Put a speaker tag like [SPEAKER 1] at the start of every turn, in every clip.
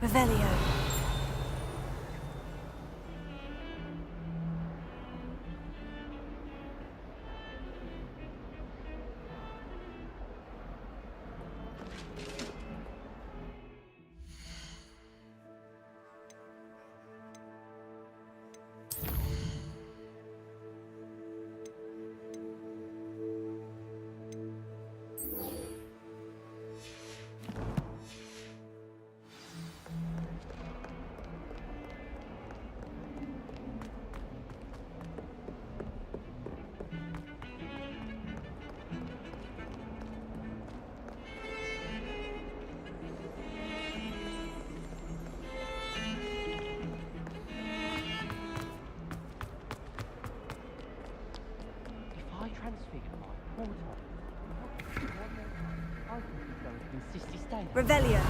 [SPEAKER 1] Revelio. Revelio.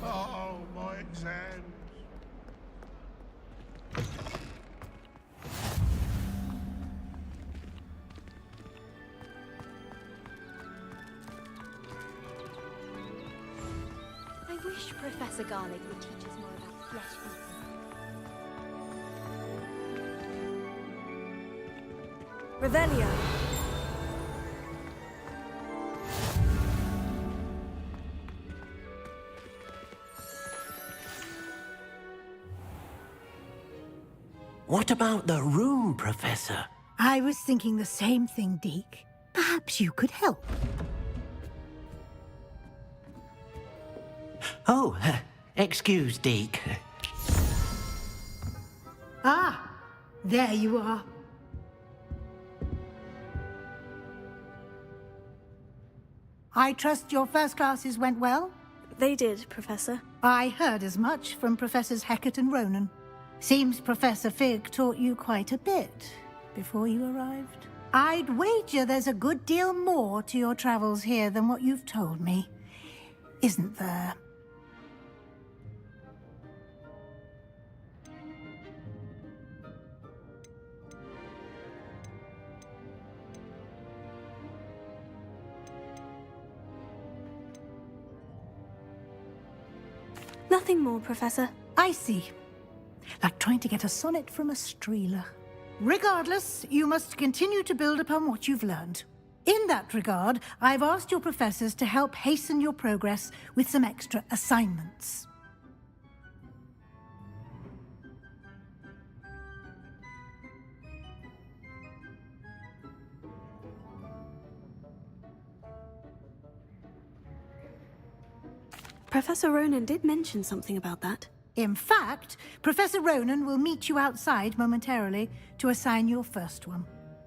[SPEAKER 2] Oh, my exams.
[SPEAKER 3] I wish Professor Garlic would teach us more about flesh eating.
[SPEAKER 1] Revelio.
[SPEAKER 4] What about the room, Professor?
[SPEAKER 5] I was thinking the same thing, Deke. Perhaps you could help.
[SPEAKER 4] Oh, excuse, Deke.
[SPEAKER 5] Ah, there you are. I trust your first classes went well?
[SPEAKER 1] They did, Professor.
[SPEAKER 5] I heard as much from Professors Hecat and Ronan. Seems Professor Fig taught you quite a bit before you arrived. I'd wager there's a good deal more to your travels here than what you've told me, isn't there?
[SPEAKER 1] Nothing more, Professor.
[SPEAKER 5] I see. Like trying to get a sonnet from a streeler. Regardless, you must continue to build upon what you've learned. In that regard, I've asked your professors to help hasten your progress with some extra assignments.
[SPEAKER 1] Professor Ronan did mention something about that.
[SPEAKER 5] In fact, Professor Ronan will meet you outside momentarily to assign your first one.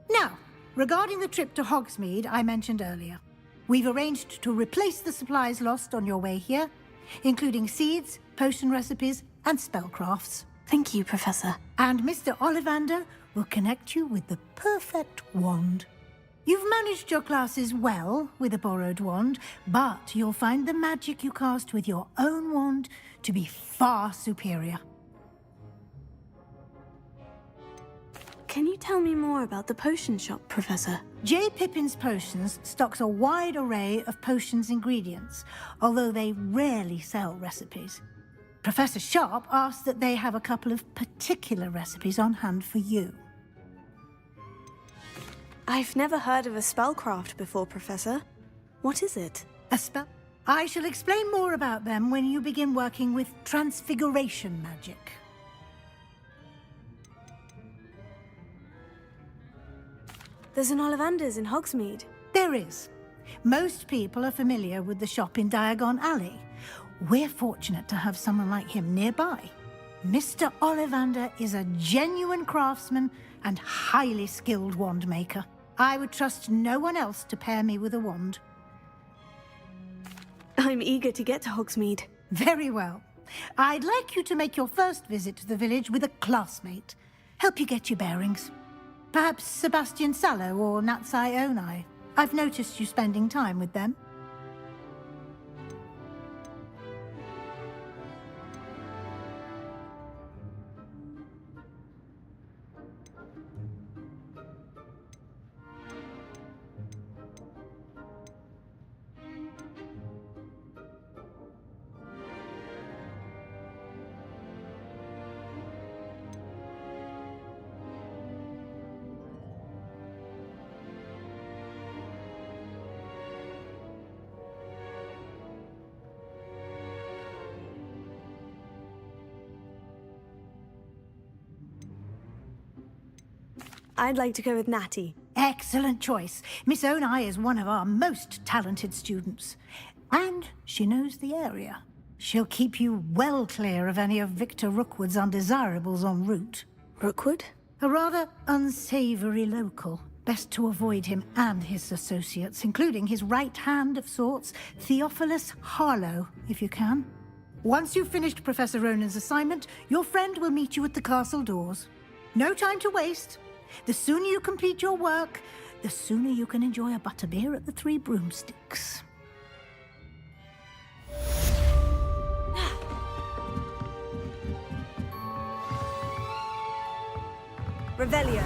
[SPEAKER 5] Now, regarding the trip to Hogsmeade I mentioned earlier, we've arranged to replace the supplies lost on your way here, including seeds, potion recipes, and spellcrafts.
[SPEAKER 1] Thank you, Professor.
[SPEAKER 5] And Mr. Ollivander will connect you with the perfect wand. You've managed your classes well with a borrowed wand, but you'll find the magic you cast with your own wand to be far superior.
[SPEAKER 1] Can you tell me more about the potion shop, Professor?
[SPEAKER 5] J. Pippin's Potions stocks a wide array of potions ingredients, although they rarely sell recipes. Professor Sharp asked that they have a couple of particular recipes on hand for you.
[SPEAKER 1] I've never heard of a spellcraft before, Professor. What is it?
[SPEAKER 5] A spell? I shall explain more about them when you begin working with transfiguration magic.
[SPEAKER 1] There's an Ollivander's in Hogsmeade.
[SPEAKER 5] There is. Most people are familiar with the shop in Diagon Alley. We're fortunate to have someone like him nearby. Mr. Ollivander is a genuine craftsman and highly skilled wand maker. I would trust no one else to pair me with a wand.
[SPEAKER 1] I'm eager to get to Hogsmeade.
[SPEAKER 5] Very well. I'd like you to make your first visit to the village with a classmate. Help you get your bearings. Perhaps Sebastian Sallow or Natsai Onai. I've noticed you spending time with them.
[SPEAKER 1] I'd like to go with Natty.
[SPEAKER 5] Excellent choice. Miss Onai is one of our most talented students. And she knows the area. She'll keep you well clear of any of Victor Rookwood's undesirables en route.
[SPEAKER 1] Rookwood?
[SPEAKER 5] A rather unsavory local. Best to avoid him and his associates, including his right hand of sorts, Theophilus Harlow, if you can. Once you've finished Professor Ronan's assignment, your friend will meet you at the castle doors. No time to waste. The sooner you complete your work, the sooner you can enjoy a butterbeer at the Three Broomsticks.
[SPEAKER 1] Revelio.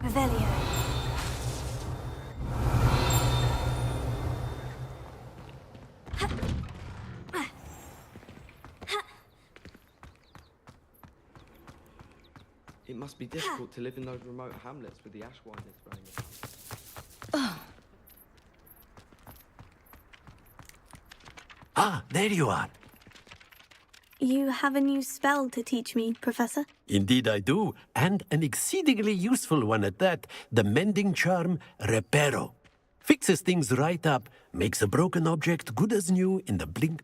[SPEAKER 1] Revelio.
[SPEAKER 2] It must be difficult to live in those remote hamlets with the ash winders running about.
[SPEAKER 4] Ah, there you are.
[SPEAKER 1] You have a new spell to teach me, Professor?
[SPEAKER 4] Indeed I do, and an exceedingly useful one at that, the mending charm Reparo. Fixes things right up, makes a broken object good as new in the blink.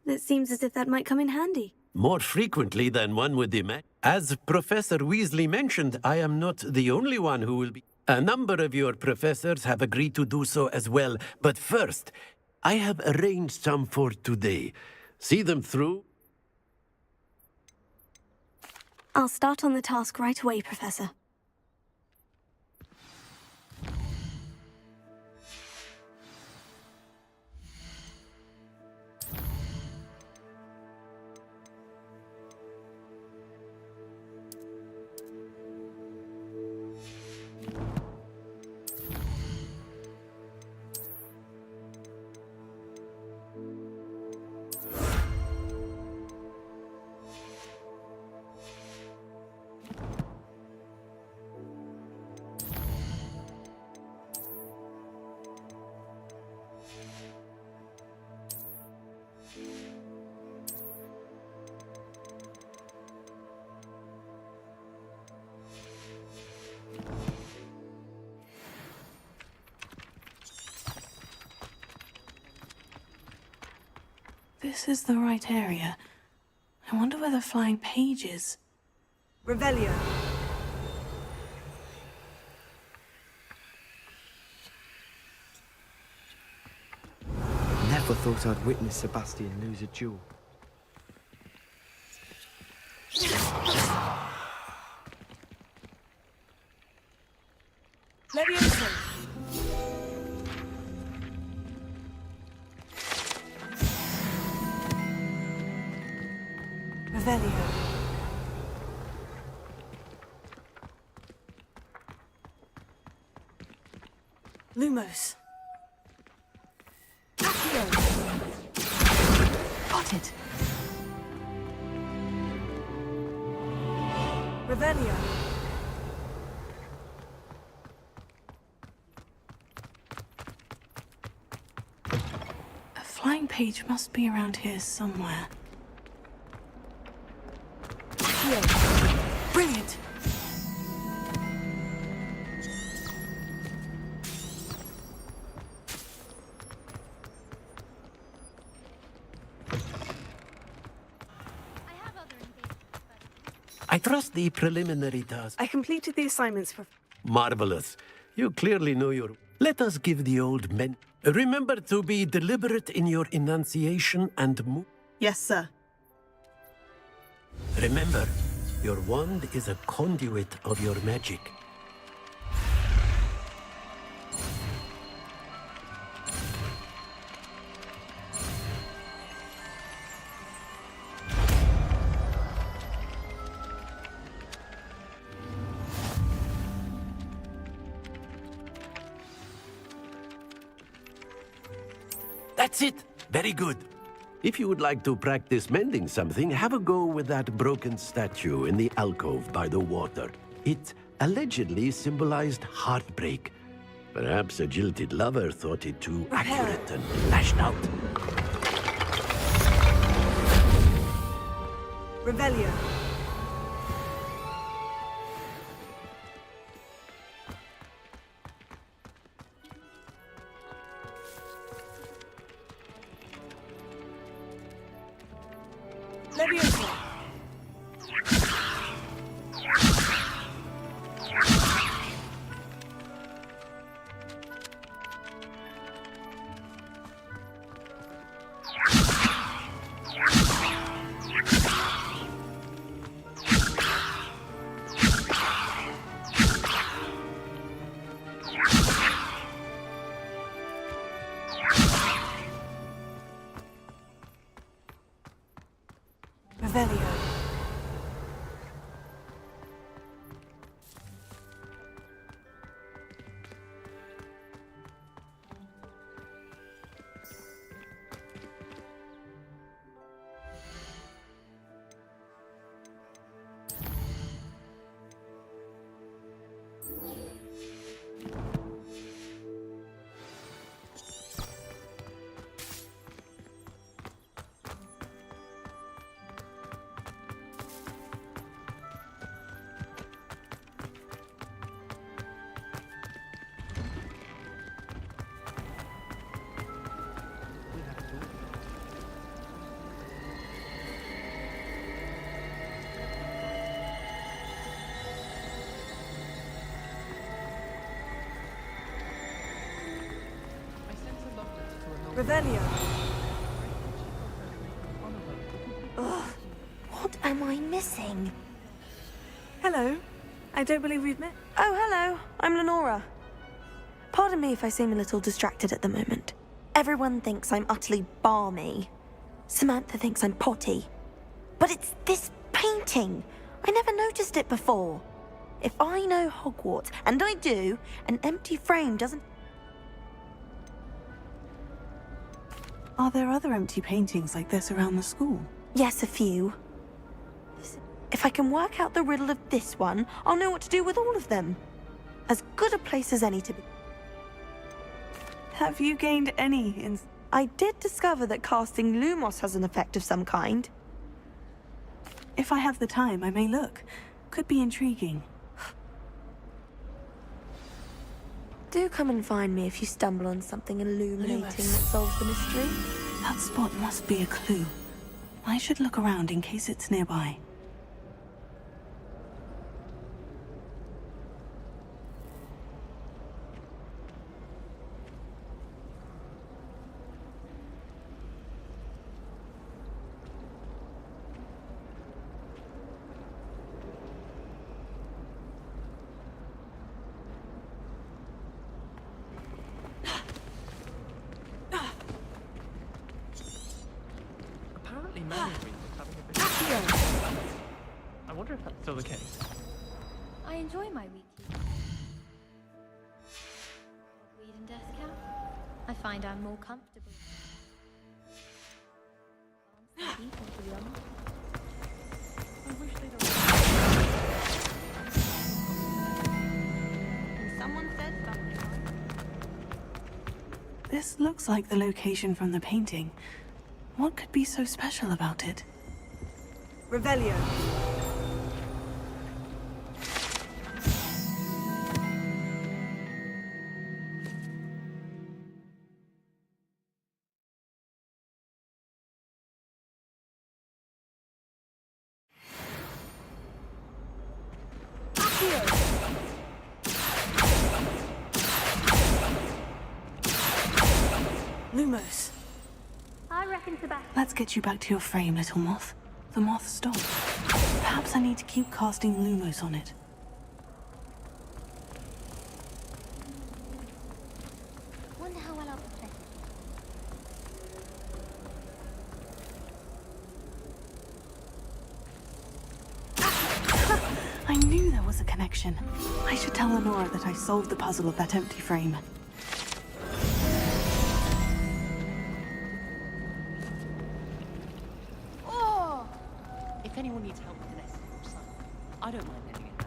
[SPEAKER 1] It seems as if that might come in handy.
[SPEAKER 4] More frequently than one would imagine. As Professor Weasley mentioned, I am not the only one who will be. A number of your professors have agreed to do so as well, but first, I have arranged some for today. See them through?
[SPEAKER 1] I'll start on the task right away, Professor. This is the right area. I wonder where the flying page is.
[SPEAKER 6] Revelio.
[SPEAKER 2] Never thought I'd witness Sebastian lose a duel.
[SPEAKER 6] Leviosa. Revelio. Lumos. Accio.
[SPEAKER 1] Got it.
[SPEAKER 6] Revelio.
[SPEAKER 1] A flying page must be around here somewhere.
[SPEAKER 6] Accio.
[SPEAKER 1] Brilliant!
[SPEAKER 4] I trust the preliminary task.
[SPEAKER 6] I completed the assignments for...
[SPEAKER 4] Marvelous. You clearly know your... Let us give the old men... Remember to be deliberate in your enunciation and move.
[SPEAKER 6] Yes, sir.
[SPEAKER 4] Remember, your wand is a conduit of your magic. That's it! Very good. If you would like to practice mending something, have a go with that broken statue in the alcove by the water. It allegedly symbolized heartbreak. Perhaps a jilted lover thought it too accurate and lashed out.
[SPEAKER 6] Revelio. Leviosa. Revelio. Revelio.
[SPEAKER 3] What am I missing?
[SPEAKER 6] Hello. I don't believe we've met.
[SPEAKER 7] Oh, hello. I'm Lenora. Pardon me if I seem a little distracted at the moment. Everyone thinks I'm utterly balmy. Samantha thinks I'm potty. But it's this painting. I never noticed it before. If I know Hogwarts, and I do, an empty frame doesn't...
[SPEAKER 1] Are there other empty paintings like this around the school?
[SPEAKER 7] Yes, a few. If I can work out the riddle of this one, I'll know what to do with all of them. As good a place as any to be.
[SPEAKER 6] Have you gained any
[SPEAKER 7] I did discover that casting Lumos has an effect of some kind.
[SPEAKER 1] If I have the time, I may look. Could be intriguing.
[SPEAKER 7] Do come and find me if you stumble on something illuminating that solves the mystery.
[SPEAKER 1] That spot must be a clue. I should look around in case it's nearby.
[SPEAKER 8] Apparently Mandarin was having a bit of... I wonder if that's still the case.
[SPEAKER 3] I enjoy my weekly read and desk camp. I find I'm more comfortable. People, to be honest.
[SPEAKER 8] I wish they'd
[SPEAKER 7] And someone said something.
[SPEAKER 1] This looks like the location from the painting. What could be so special about it?
[SPEAKER 6] Revelio.
[SPEAKER 1] Lumos.
[SPEAKER 3] I reckon Sebastian.
[SPEAKER 1] Let's get you back to your frame, little moth. The moth stopped. Perhaps I need to keep casting Lumos on it.
[SPEAKER 3] Wonder how well I'll play.
[SPEAKER 1] I knew there was a connection. I should tell Lenora that I solved the puzzle of that empty frame.
[SPEAKER 8] If anyone needs help with an essay or something, I don't mind lending it.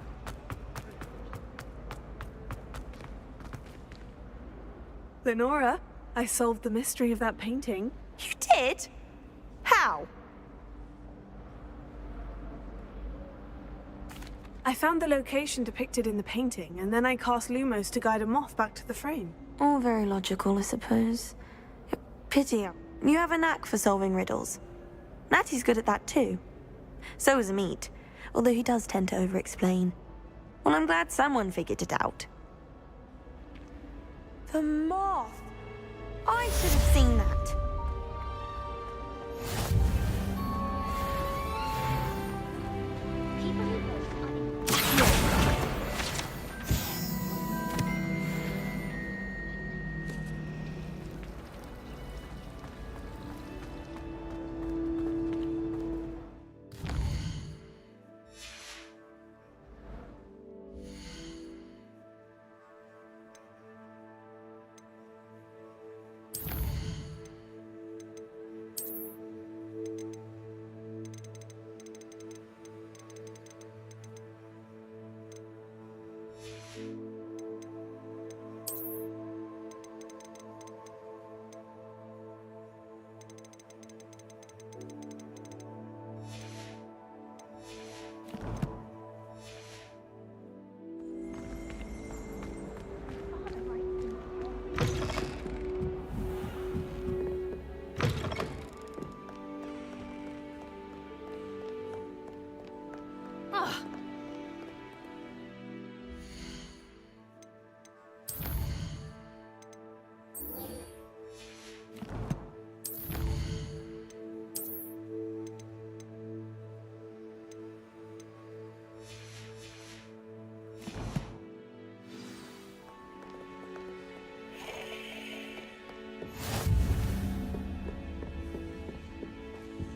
[SPEAKER 6] Lenora, I solved the mystery of that painting.
[SPEAKER 7] You did? How?
[SPEAKER 6] I found the location depicted in the painting, and then I cast Lumos to guide a moth back to the frame.
[SPEAKER 7] All very logical, I suppose. Pity you have a knack for solving riddles. Natty's good at that too. So is Amit, although he does tend to over-explain. Well, I'm glad someone figured it out. The moth! I should have seen that.
[SPEAKER 3] People who post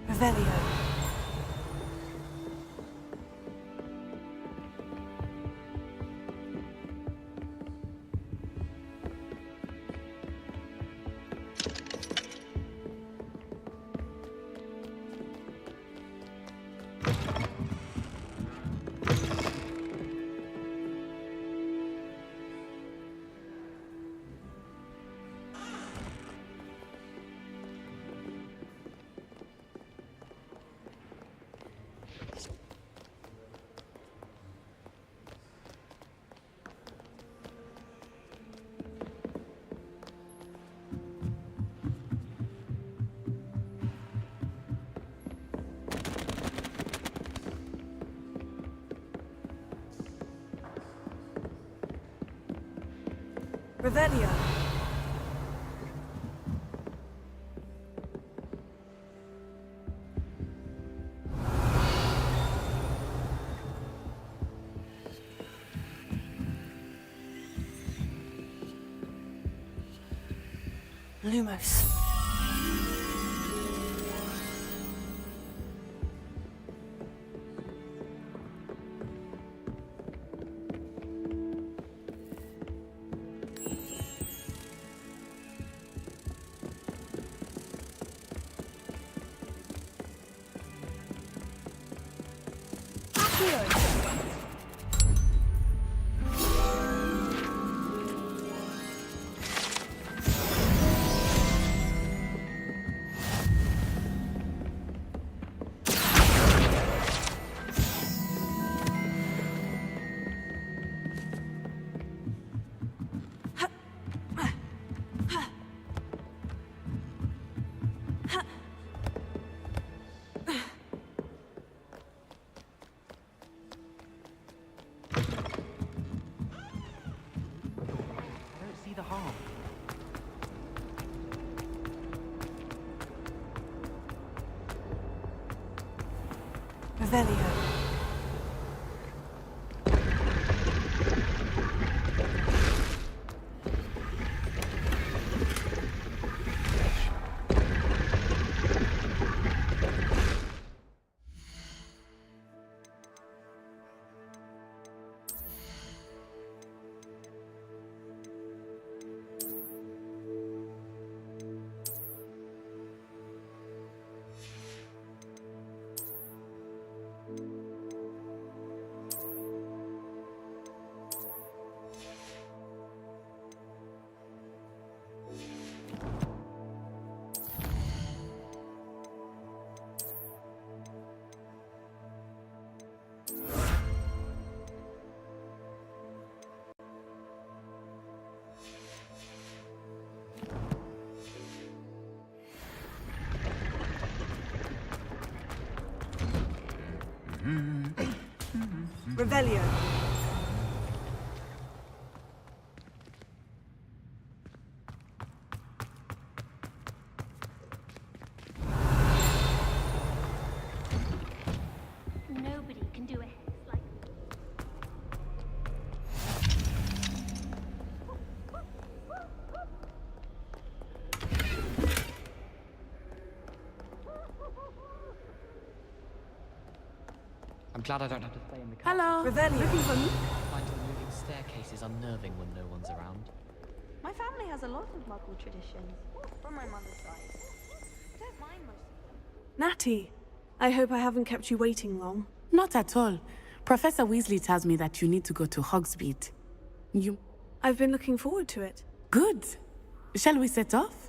[SPEAKER 6] Revelio. Revelio. Lumos.
[SPEAKER 8] I don't see the harm.
[SPEAKER 6] Revelio. Revelio.
[SPEAKER 3] Nobody can do a hex like
[SPEAKER 9] I'm glad I don't have to stay in the car.
[SPEAKER 6] Hello. Revelio. Looking for me?
[SPEAKER 9] I find moving staircases unnerving when no one's around.
[SPEAKER 7] My family has a lot of Muggle traditions, from my mother's side. I don't mind most of them.
[SPEAKER 6] Natty, I hope I haven't kept you waiting long.
[SPEAKER 10] Not at all. Professor Weasley tells me that you need to go to Hogsmeade. You...
[SPEAKER 6] I've been looking forward to it.
[SPEAKER 10] Good. Shall we set off?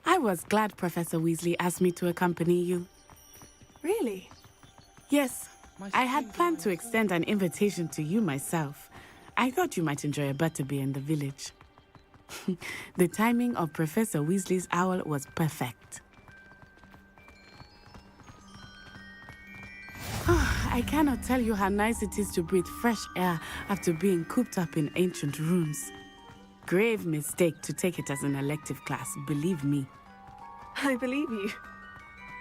[SPEAKER 10] I was glad Professor Weasley asked me to accompany you.
[SPEAKER 6] Really?
[SPEAKER 10] Yes, I had planned to extend an invitation to you myself. I thought you might enjoy a butterbeer in the village. The timing of Professor Weasley's owl was perfect. I cannot tell you how nice it is to breathe fresh air after being cooped up in ancient rooms. Grave mistake to take it as an elective class, believe me.
[SPEAKER 6] I believe you.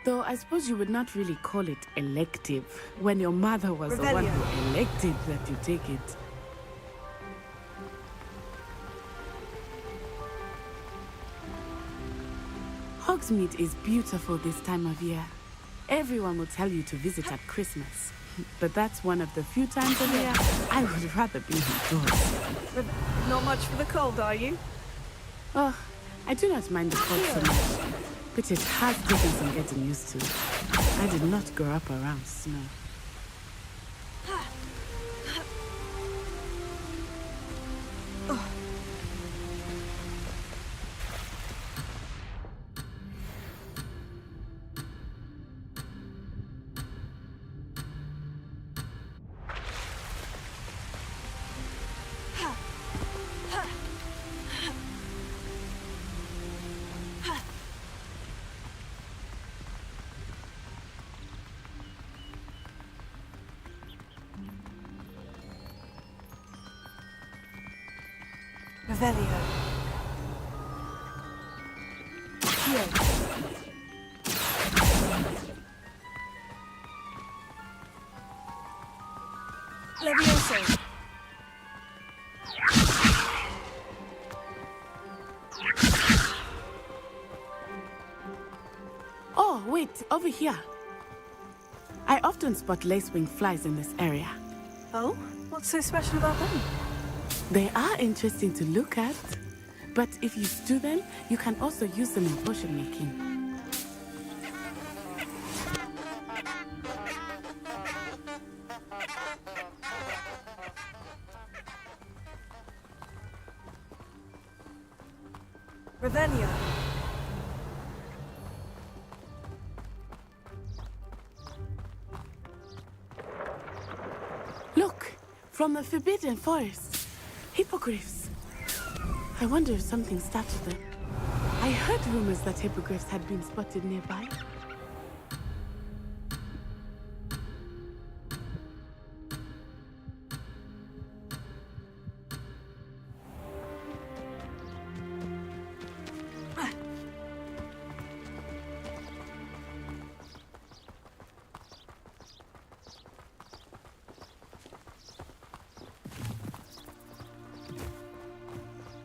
[SPEAKER 10] Though I suppose you would not really call it elective when your mother was the one
[SPEAKER 6] Revelio.
[SPEAKER 10] who elected that you take it. Hogsmeade is beautiful this time of year. Everyone will tell you to visit at Christmas. But that's one of the few times of year I would rather be indoors.
[SPEAKER 6] Not much for the cold, are you?
[SPEAKER 10] Oh, I do not mind the cold so much. But it has taken some getting used to. I did not grow up around snow.
[SPEAKER 6] Revelio. Accio. Levioso.
[SPEAKER 10] Oh, wait, over here. I often spot lacewing flies in this area.
[SPEAKER 6] Oh? What's so special about them?
[SPEAKER 10] They are interesting to look at, but if you stew them, you can also use them in potion making.
[SPEAKER 6] Revelio.
[SPEAKER 10] Look, from the Forbidden Forest. Hippogriffs. I wonder if something started them. I heard rumors that hippogriffs had been spotted nearby.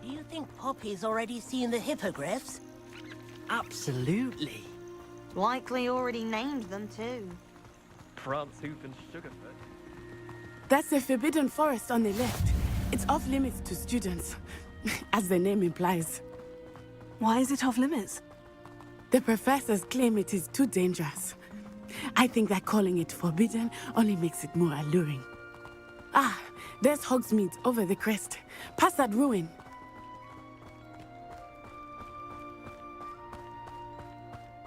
[SPEAKER 11] Do you think Poppy's already seen the hippogriffs?
[SPEAKER 9] Absolutely.
[SPEAKER 7] Likely already named them too.
[SPEAKER 8] Prance, Hoof, and Sugarfoot.
[SPEAKER 10] That's the Forbidden Forest on the left. It's off limits to students, as the name implies.
[SPEAKER 6] Why is it off limits?
[SPEAKER 10] The professors claim it is too dangerous. I think that calling it forbidden only makes it more alluring. Ah, there's Hogsmeade over the crest. Past that ruin.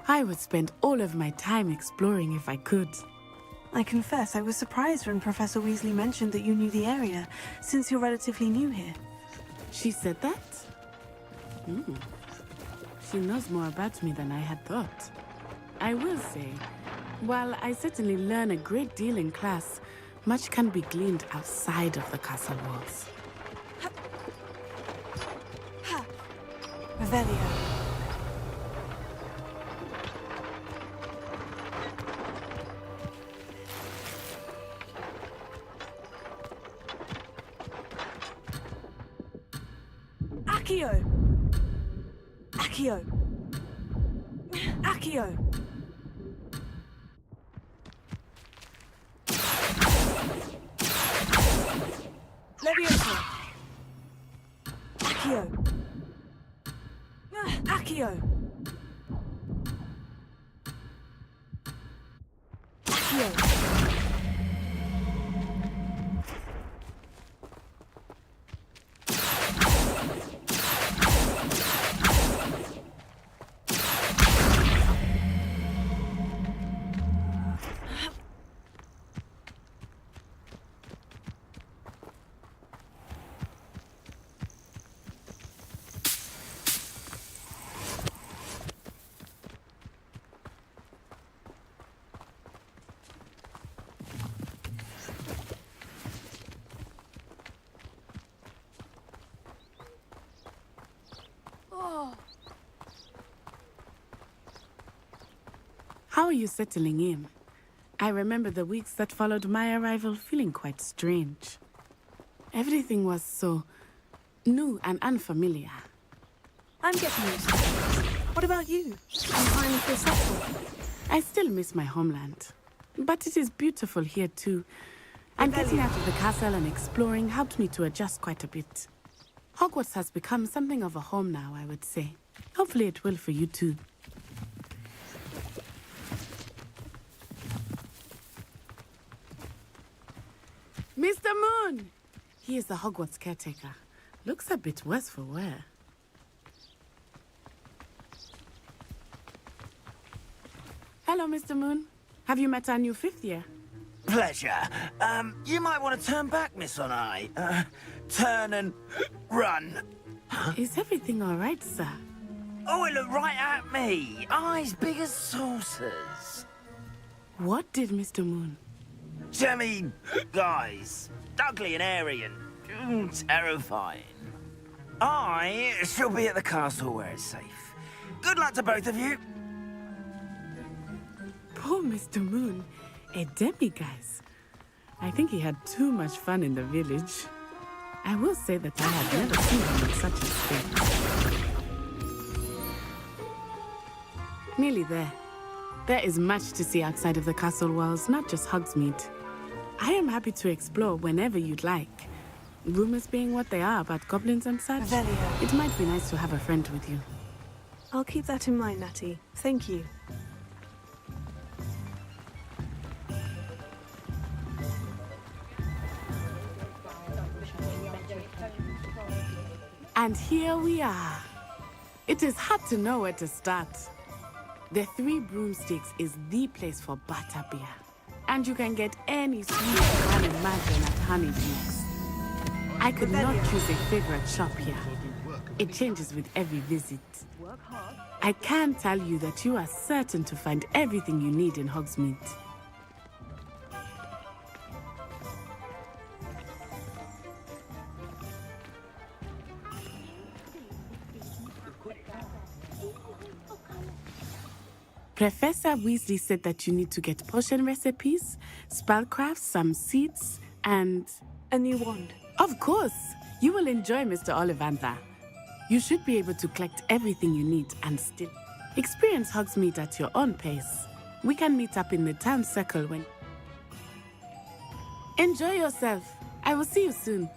[SPEAKER 10] I would spend all of my time exploring if I could.
[SPEAKER 6] I confess I was surprised when Professor Weasley mentioned that you knew the area, since you're relatively new here.
[SPEAKER 10] She said that? She knows more about me than I had thought. I will say, while I certainly learn a great deal in class, much can be gleaned outside of the castle walls.
[SPEAKER 6] Revelio. Accio. Accio. Accio. Levioso. Accio. Accio. Accio.
[SPEAKER 10] How are you settling in? I remember the weeks that followed my arrival feeling quite strange. Everything was so new and unfamiliar.
[SPEAKER 6] I'm getting used to it. What about you? I'm finally feel settled.
[SPEAKER 10] I still miss my homeland, but it is beautiful here too. And getting out of the castle and exploring helped me to adjust quite a bit. Hogwarts has become something of a home now, I would say. Hopefully it will for you too. Mr. Moon! He is the Hogwarts caretaker. Looks a bit worse for wear. Hello, Mr. Moon. Have you met our new fifth year?
[SPEAKER 12] Pleasure. You might want to turn back, Miss Onai. Turn and run.
[SPEAKER 10] Is everything all right, sir?
[SPEAKER 12] Oh, it looked right at me. Eyes big as saucers.
[SPEAKER 10] What did Mr. Moon?
[SPEAKER 12] I mean, guys, ugly and airy and terrifying. I shall be at the castle where it's safe. Good luck to both of you.
[SPEAKER 10] Poor Mr. Moon, a demiguise. I think he had too much fun in the village. I will say that I have never seen him in such a state. Nearly there. There is much to see outside of the castle walls, not just Hogsmeade. I am happy to explore whenever you'd like. Rumors being what they are about goblins and such,
[SPEAKER 6] Velia.
[SPEAKER 10] it might be nice to have a friend with you.
[SPEAKER 6] I'll keep that in mind, Natty. Thank you.
[SPEAKER 10] And here we are. It is hard to know where to start. The Three Broomsticks is the place for butterbeer. And you can get any sweet you can imagine at Honeydukes. I could not choose a favorite shop here. It changes with every visit. I can tell you that you are certain to find everything you need in Hogsmeade. Professor Weasley said that you need to get potion recipes, spellcrafts, some seeds, and...
[SPEAKER 6] a new wand.
[SPEAKER 10] Of course! You will enjoy Mr. Ollivander. You should be able to collect everything you need and still experience Hogsmeade at your own pace. We can meet up in the town circle when... Enjoy yourself. I will see you soon.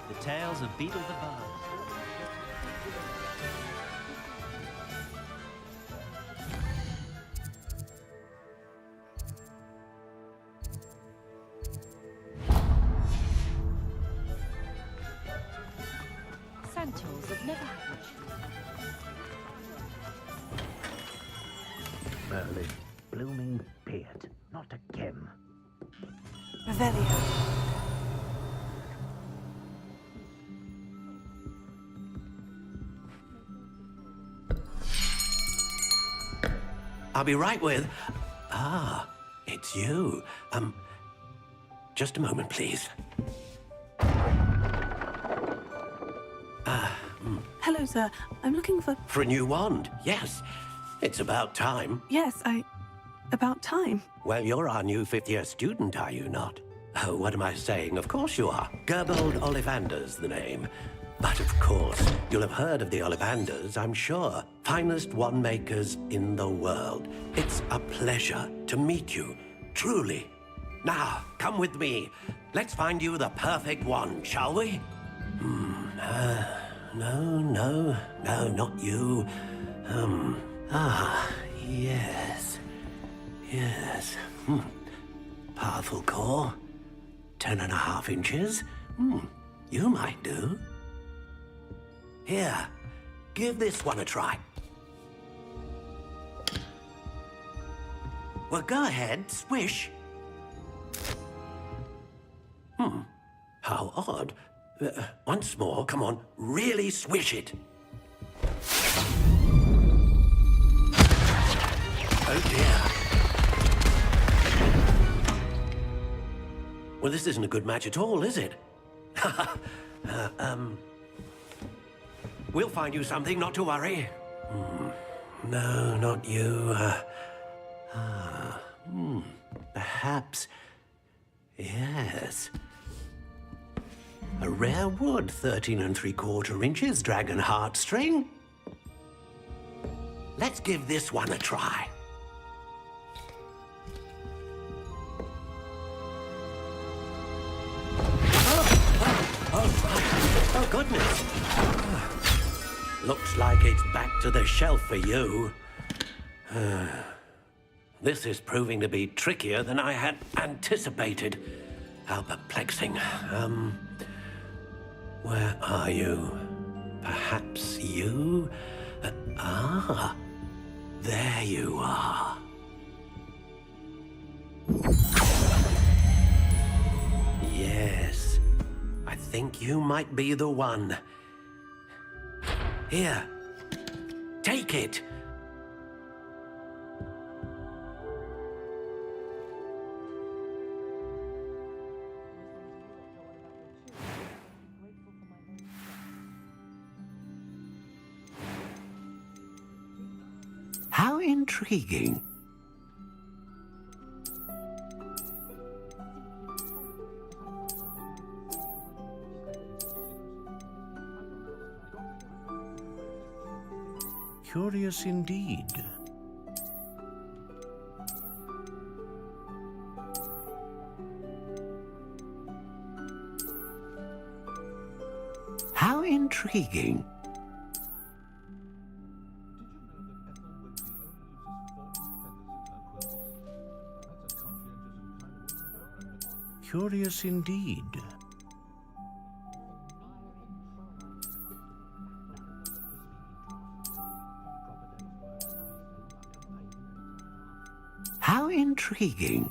[SPEAKER 13] The Tales of Beetle the Bard.
[SPEAKER 3] Santals have never had much.
[SPEAKER 12] Merlin, blooming beard, not again.
[SPEAKER 6] Velia.
[SPEAKER 4] I'll be right with... Ah, it's you. Just a moment, please.
[SPEAKER 6] Hello, sir. I'm looking for...
[SPEAKER 4] For a new wand, yes. It's about time.
[SPEAKER 6] Yes, about time.
[SPEAKER 4] Well, you're our new fifth-year student, are you not? Oh, what am I saying? Of course you are. Gerbold Ollivander's the name. But of course, you'll have heard of the Ollivanders, I'm sure. Finest wand makers in the world. It's a pleasure to meet you, truly. Now, come with me. Let's find you the perfect wand, shall we? No, not you. Yes. Powerful core. 10.5 inches. You might do. Here, give this one a try. Well, go ahead, swish. How odd. Once more, come on, really swish it. Oh dear. Well, this isn't a good match at all, is it? We'll find you something, not to worry. No, not you. Perhaps... Yes. A rare wood, 13 3/4 inches, dragon heartstring. Let's give this one a try. like it's back to the shelf for you. This is proving to be trickier than I had anticipated. How perplexing. Where are you? Perhaps you? There you are. Yes, I think you might be the one. Here, take it. How intriguing.
[SPEAKER 14] Curious indeed.
[SPEAKER 4] How intriguing.
[SPEAKER 14] Curious indeed.
[SPEAKER 4] How intriguing.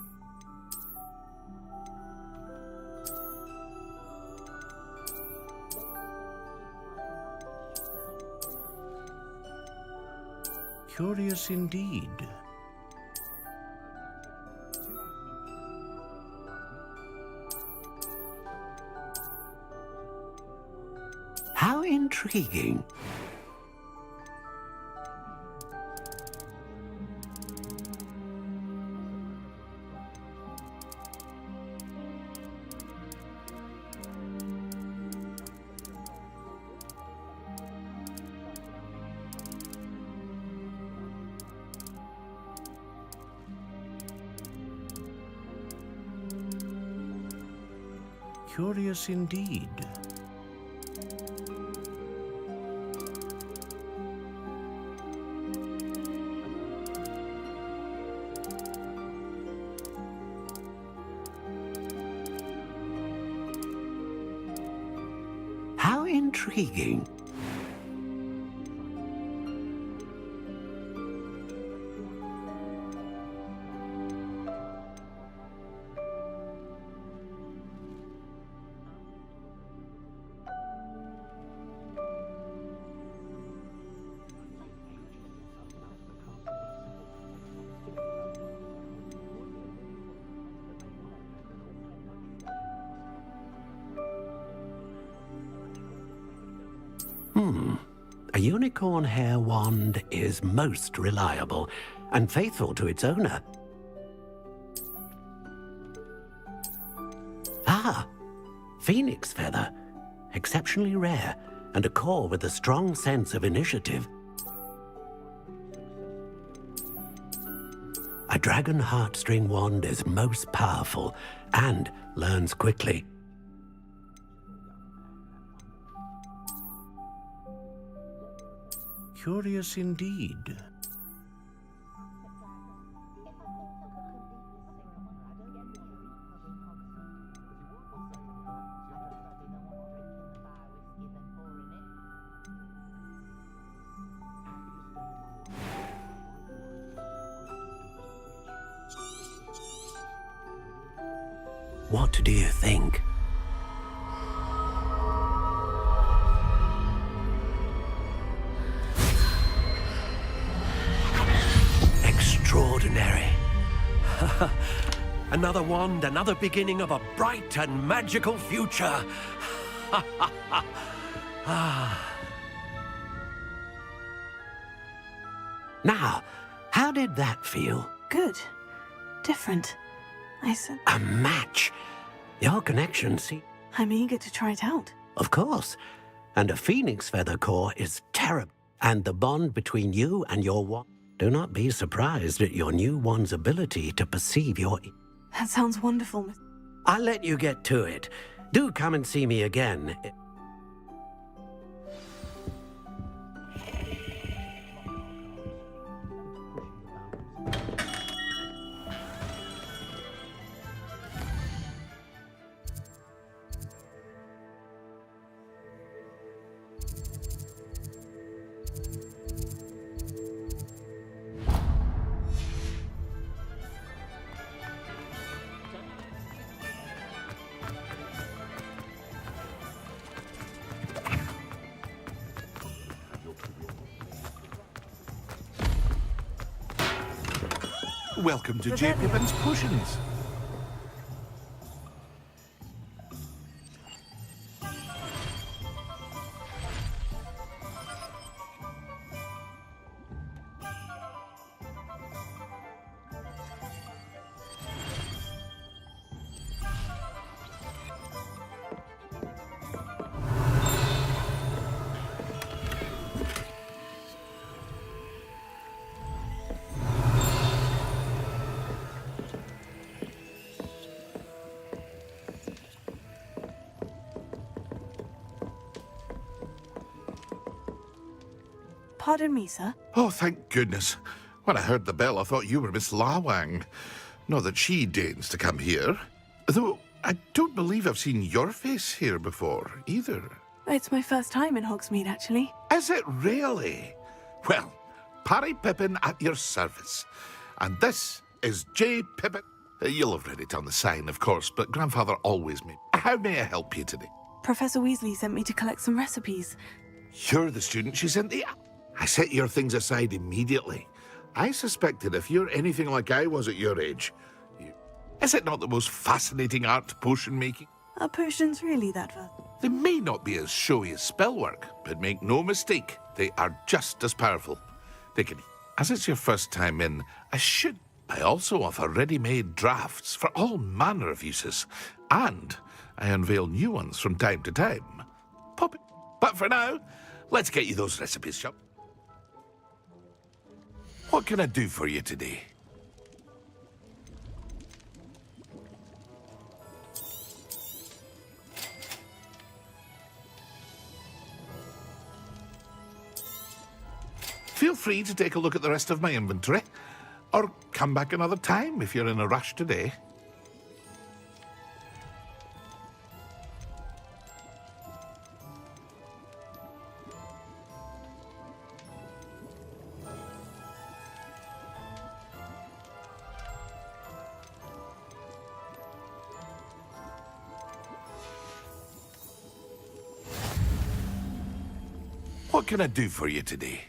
[SPEAKER 14] Curious indeed.
[SPEAKER 4] How intriguing.
[SPEAKER 14] Curious indeed.
[SPEAKER 4] How intriguing. A unicorn hair wand is most reliable and faithful to its owner. Ah, phoenix feather. Exceptionally rare, and a core with a strong sense of initiative. A dragon heartstring wand is most powerful and learns quickly.
[SPEAKER 14] Curious indeed.
[SPEAKER 4] What do you think? Extraordinary. Another wand, another beginning of a bright and magical future. Now, how did that feel?
[SPEAKER 6] Good. Different. I said...
[SPEAKER 4] A match. Your connection, see?
[SPEAKER 6] I'm eager to try it out.
[SPEAKER 4] Of course. And a phoenix feather core is terrible. And the bond between you and your wand. Do not be surprised at your new wand's ability to perceive your...
[SPEAKER 6] That sounds wonderful, Miss...
[SPEAKER 4] I'll let you get to it. Do come and see me again.
[SPEAKER 15] Welcome to J. Pippin's Potions.
[SPEAKER 6] Pardon me, sir.
[SPEAKER 15] Oh, thank goodness. When I heard the bell, I thought you were Miss Lawang. Not that she deigns to come here. Though, I don't believe I've seen your face here before, either.
[SPEAKER 6] It's my first time in Hogsmeade, actually.
[SPEAKER 15] Is it really? Well, Parry Pippin at your service. And this is J. Pippin. You'll have read it on the sign, of course, but Grandfather always made. How may I help you today?
[SPEAKER 6] Professor Weasley sent me to collect some recipes.
[SPEAKER 15] You're the student she sent the... I set your things aside immediately. I suspected if you're anything like I was at your age... Is it not the most fascinating art, potion making?
[SPEAKER 6] Are potions really that fun?
[SPEAKER 15] They may not be as showy as spellwork, but make no mistake, they are just as powerful. They can... As it's your first time in, I also offer ready-made drafts for all manner of uses. And I unveil new ones from time to time. Pop it. But for now, let's get you those recipes, shop. What can I do for you today? Feel free to take a look at the rest of my inventory, or come back another time if you're in a rush today. What can I do for you today?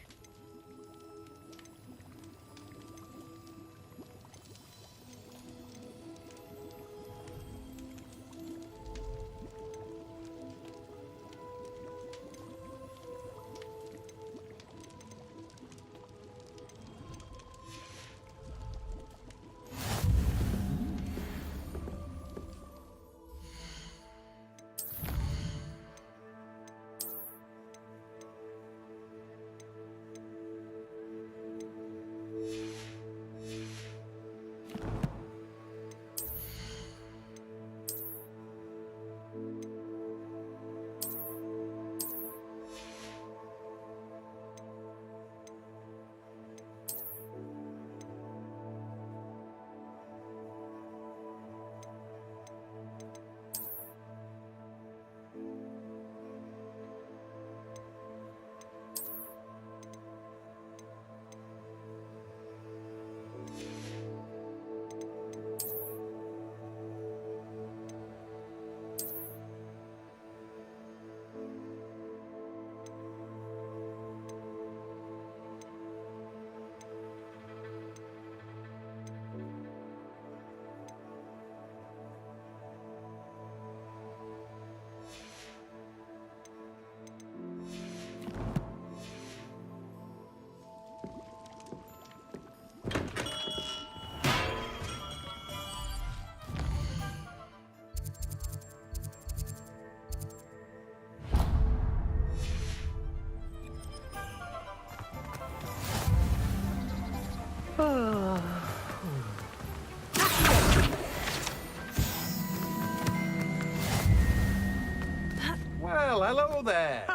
[SPEAKER 16] Well, hello there.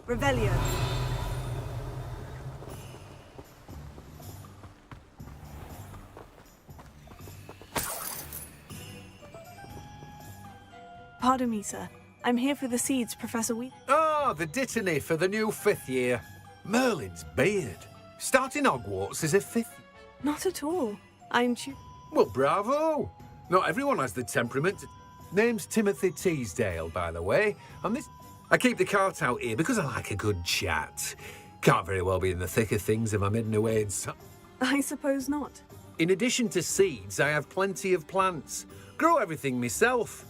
[SPEAKER 6] Revelio. Pardon me, sir. I'm here for the seeds, Professor Weasley.
[SPEAKER 16] Oh, the dittany for the new 5th year. Merlin's beard. Starting Hogwarts as a 5th...
[SPEAKER 6] Not at all. I'm
[SPEAKER 16] Well, bravo. Not everyone has the temperament. Name's Timothy Teasdale, by the way. I keep the cart out here because I like a good chat. Can't very well be in the thick of things if I'm hidden away in
[SPEAKER 6] I suppose not.
[SPEAKER 16] In addition to seeds, I have plenty of plants. Grow everything myself.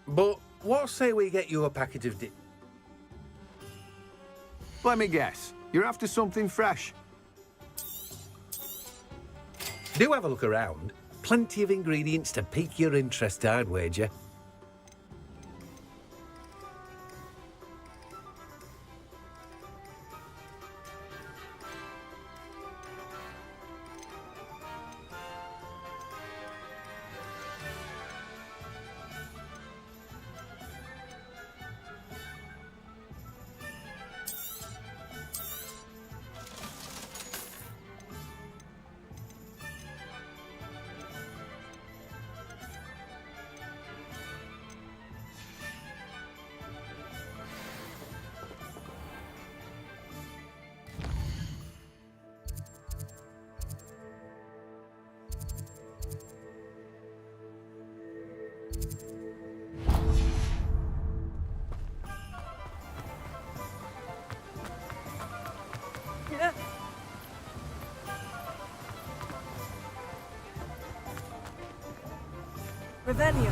[SPEAKER 16] But what say we get you a packet of
[SPEAKER 17] Let me guess. You're after something fresh.
[SPEAKER 16] Do have a look around. Plenty of ingredients to pique your interest, I'd wager.
[SPEAKER 6] Revelio.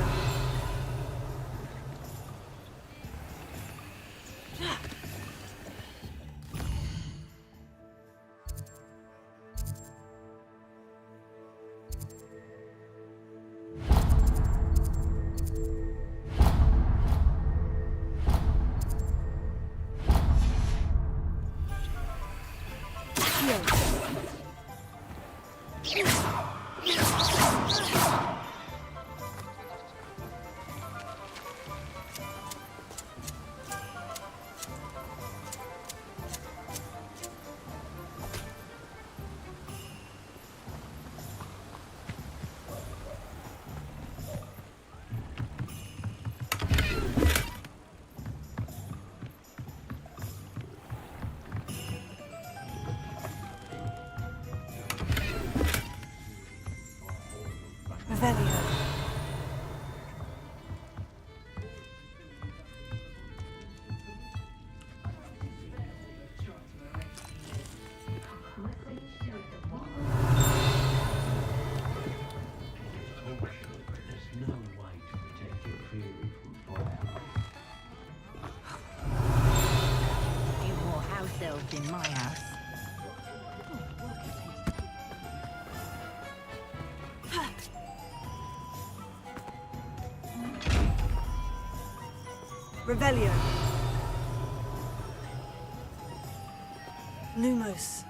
[SPEAKER 6] Revelio.
[SPEAKER 11] Few more house elves in my house.
[SPEAKER 6] Revelio. Lumos.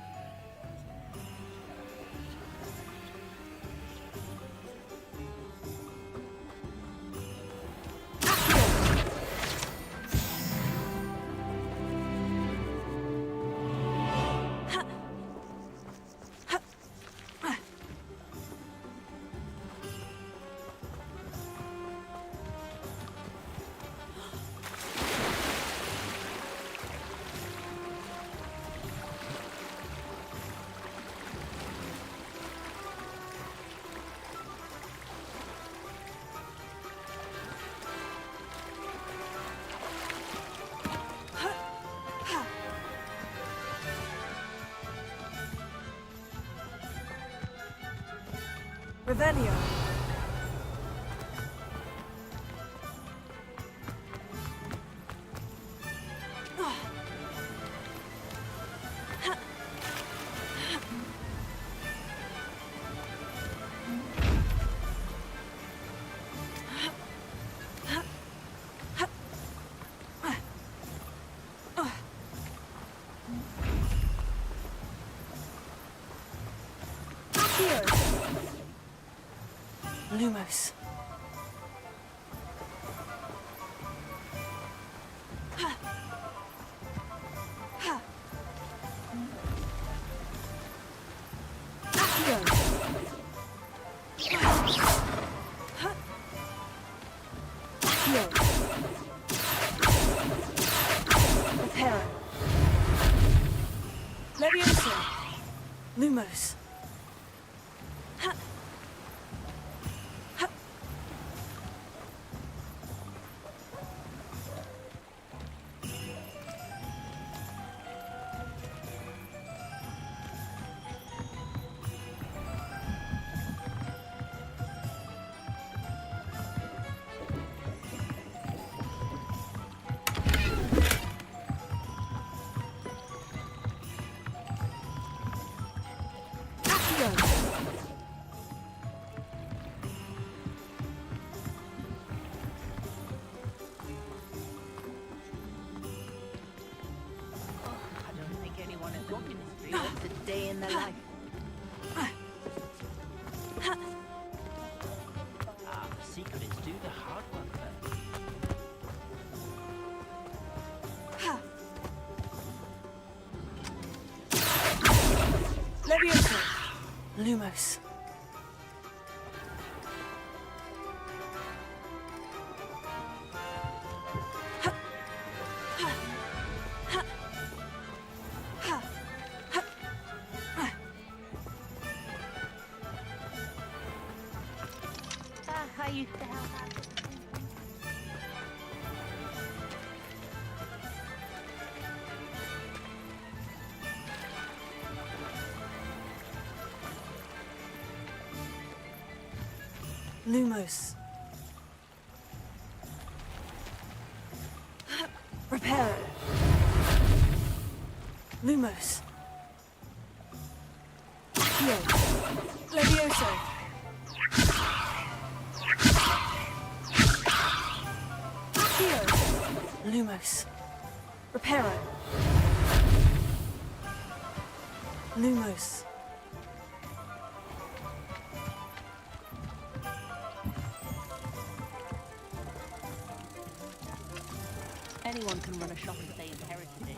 [SPEAKER 6] Revelio. Lumos. Leviosa. Lumos.
[SPEAKER 11] life.
[SPEAKER 13] The secret is do the hard work first.
[SPEAKER 6] Leviosa! Lumos.
[SPEAKER 11] I used to have that.
[SPEAKER 6] Lumos. Reparo. Lumos. Accio. Levioso. Accio. Lumos. Reparo. Lumos.
[SPEAKER 11] Anyone can run a shop if they inherited it.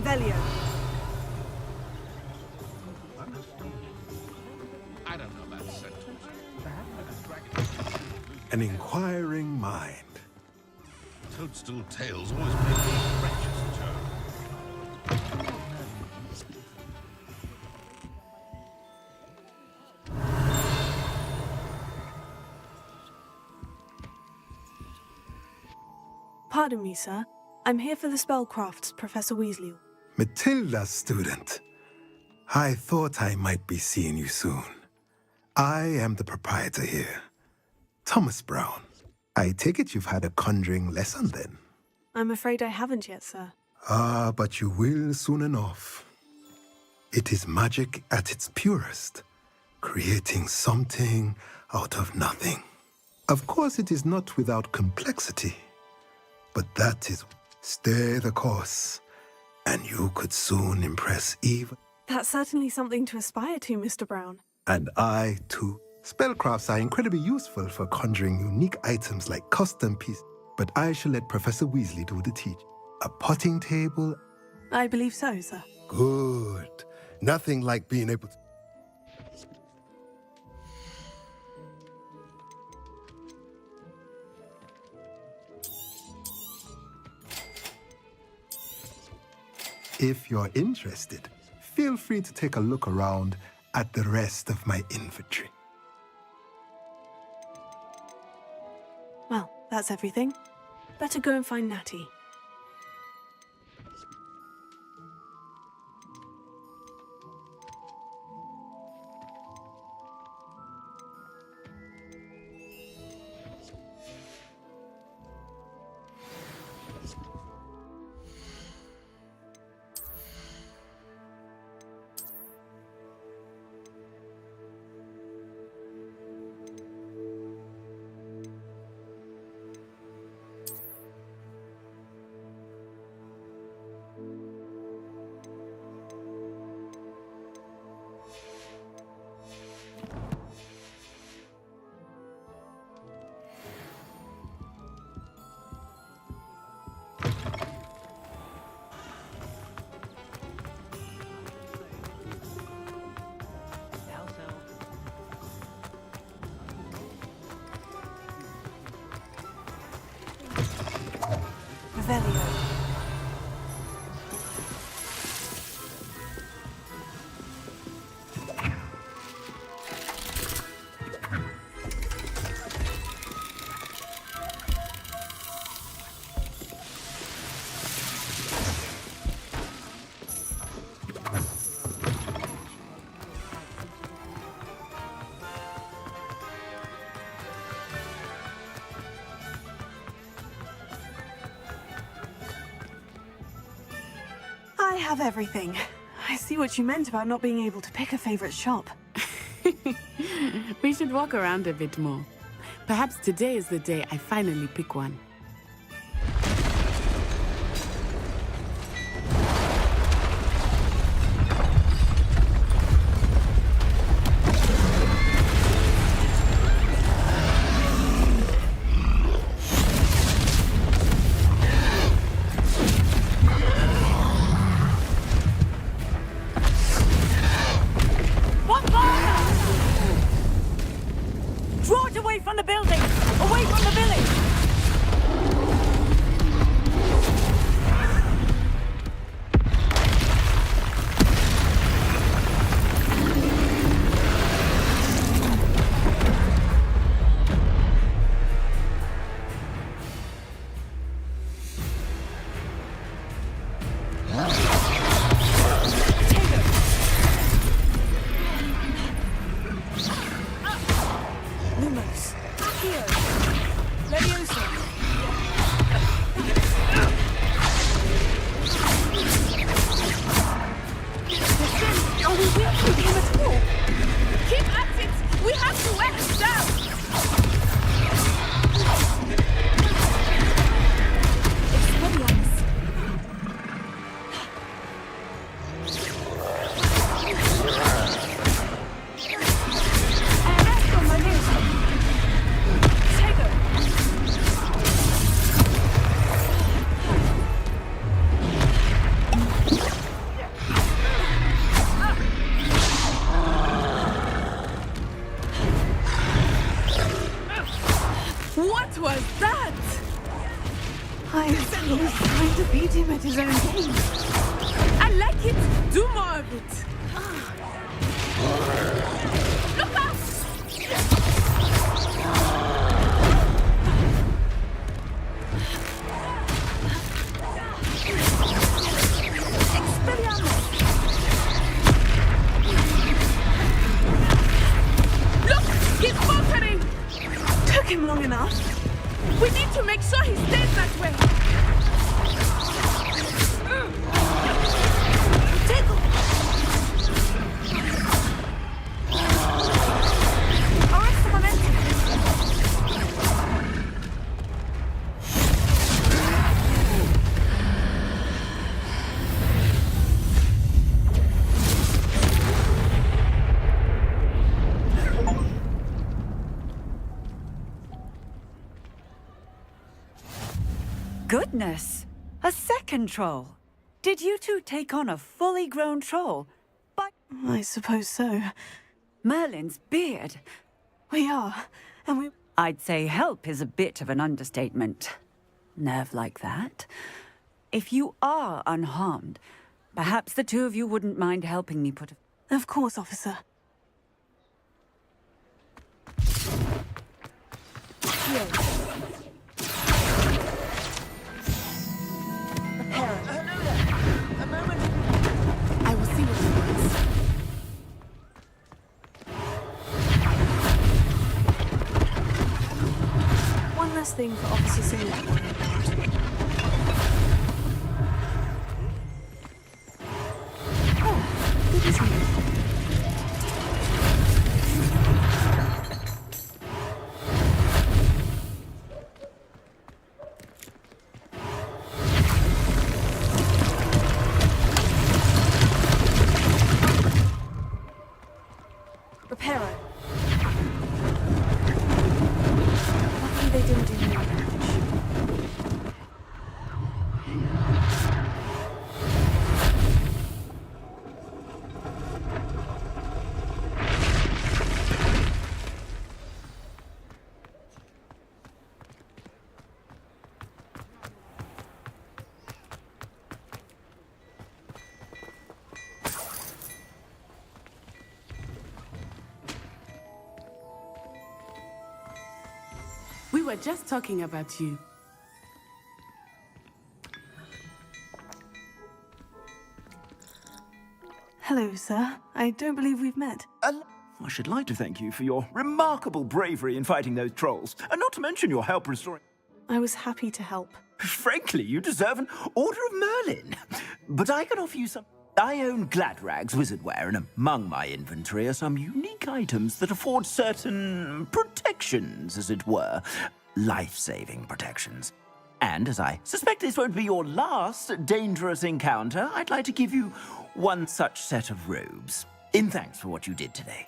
[SPEAKER 6] Revelio.
[SPEAKER 15] I don't know about centaurs.
[SPEAKER 18] An inquiring mind.
[SPEAKER 15] Toadstool tales always make me precious turn.
[SPEAKER 6] Pardon me, sir. I'm here for the spellcrafts, Professor Weasley.
[SPEAKER 18] Matilda, student. I thought I might be seeing you soon. I am the proprietor here, Thomas Brown. I take it you've had a conjuring lesson then?
[SPEAKER 6] I'm afraid I haven't yet, sir.
[SPEAKER 18] Ah, but you will soon enough. It is magic at its purest, creating something out of nothing. Of course, it is not without complexity, but that is stay the course, and you could soon impress even.
[SPEAKER 6] That's certainly something to aspire to, Mr. Brown.
[SPEAKER 18] And I, too. Spellcrafts are incredibly useful for conjuring unique items like custom pieces, but I shall let Professor Weasley do the teaching. A potting table?
[SPEAKER 6] I believe so, sir.
[SPEAKER 18] Good. Nothing like being able to... If you're interested, feel free to take a look around at the rest of my inventory.
[SPEAKER 6] Well, that's everything. Better go and find Natty. Revelio. I have everything. I see what you meant about not being able to pick a favorite shop.
[SPEAKER 10] We should walk around a bit more. Perhaps today is the day I finally pick one.
[SPEAKER 11] Draw it away from the building! Away from the village!
[SPEAKER 6] Lumos. Accio.
[SPEAKER 10] was that?
[SPEAKER 6] I was trying to beat him at his own game.
[SPEAKER 10] I like it. Do more of it. Look out! Look! He's faltering!
[SPEAKER 6] Took him long enough.
[SPEAKER 10] We need to make sure he stays that way.
[SPEAKER 6] Arrest the momentum.
[SPEAKER 11] Goodness! A second troll. Did you two take on a fully grown troll?
[SPEAKER 6] I suppose so.
[SPEAKER 11] Merlin's beard.
[SPEAKER 6] We are, and we...
[SPEAKER 11] I'd say help is a bit of an understatement. Nerve like that. If you are unharmed, perhaps the two of you wouldn't mind helping me put a...
[SPEAKER 6] Of course, officer.
[SPEAKER 10] I will see what he wants.
[SPEAKER 6] One last thing for Officer Singer. Oh, good as new. Reparo. Luckily they didn't do any damage.
[SPEAKER 10] We were just talking about you.
[SPEAKER 6] Hello, sir. I don't believe we've met.
[SPEAKER 12] I should like to thank you for your remarkable bravery in fighting those trolls, and not to mention your help restoring...
[SPEAKER 6] I was happy to help.
[SPEAKER 12] Frankly, you deserve an Order of Merlin. But I can offer you some... I own Gladrag's wizardware, and among my inventory are some unique items that afford certain protections, as it were. Life-saving protections. And as I suspect this won't be your last dangerous encounter, I'd like to give you one such set of robes, in thanks for what you did today.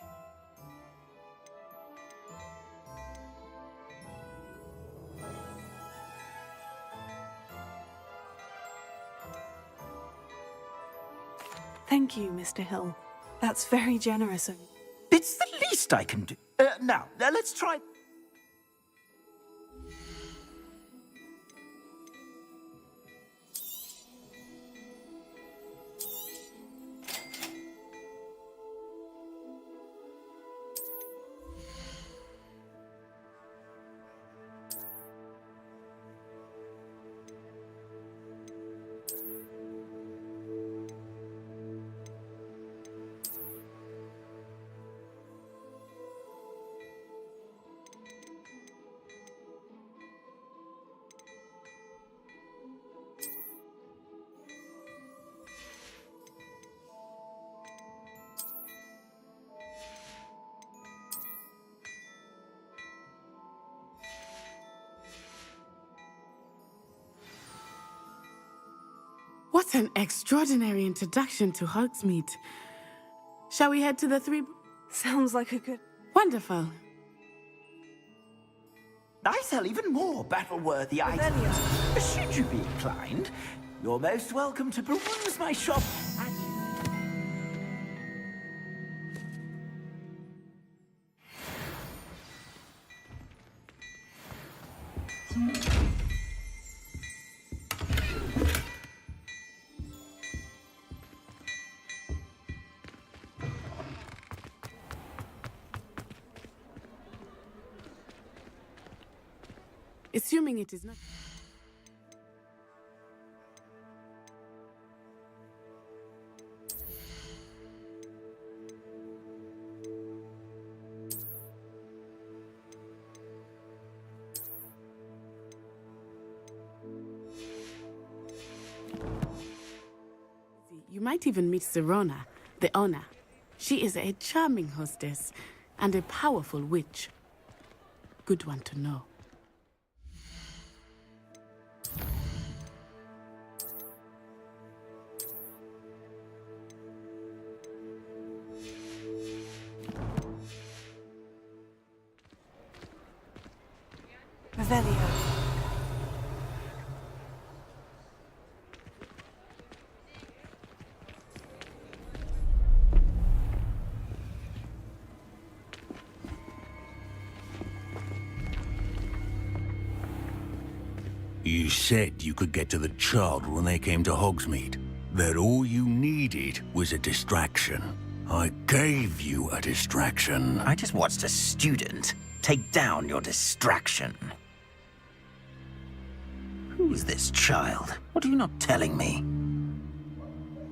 [SPEAKER 6] Thank you, Mr. Hill. That's very generous of you.
[SPEAKER 12] It's the least I can do. Now, let's try...
[SPEAKER 10] What an extraordinary introduction to Hogsmeade. Shall we head to the three...
[SPEAKER 6] Sounds like a good...
[SPEAKER 10] Wonderful.
[SPEAKER 12] I sell even more battle-worthy items. Should you be inclined, you're most welcome to peruse my shop at...
[SPEAKER 10] Assuming it is not... You might even meet Serona, the owner. She is a charming hostess and a powerful witch. Good one to know.
[SPEAKER 6] Revelio.
[SPEAKER 19] You said you could get to the child when they came to Hogsmeade. That all you needed was a distraction. I gave you a distraction.
[SPEAKER 12] I just watched a student take down your distraction. Who is this child? What are you not telling me?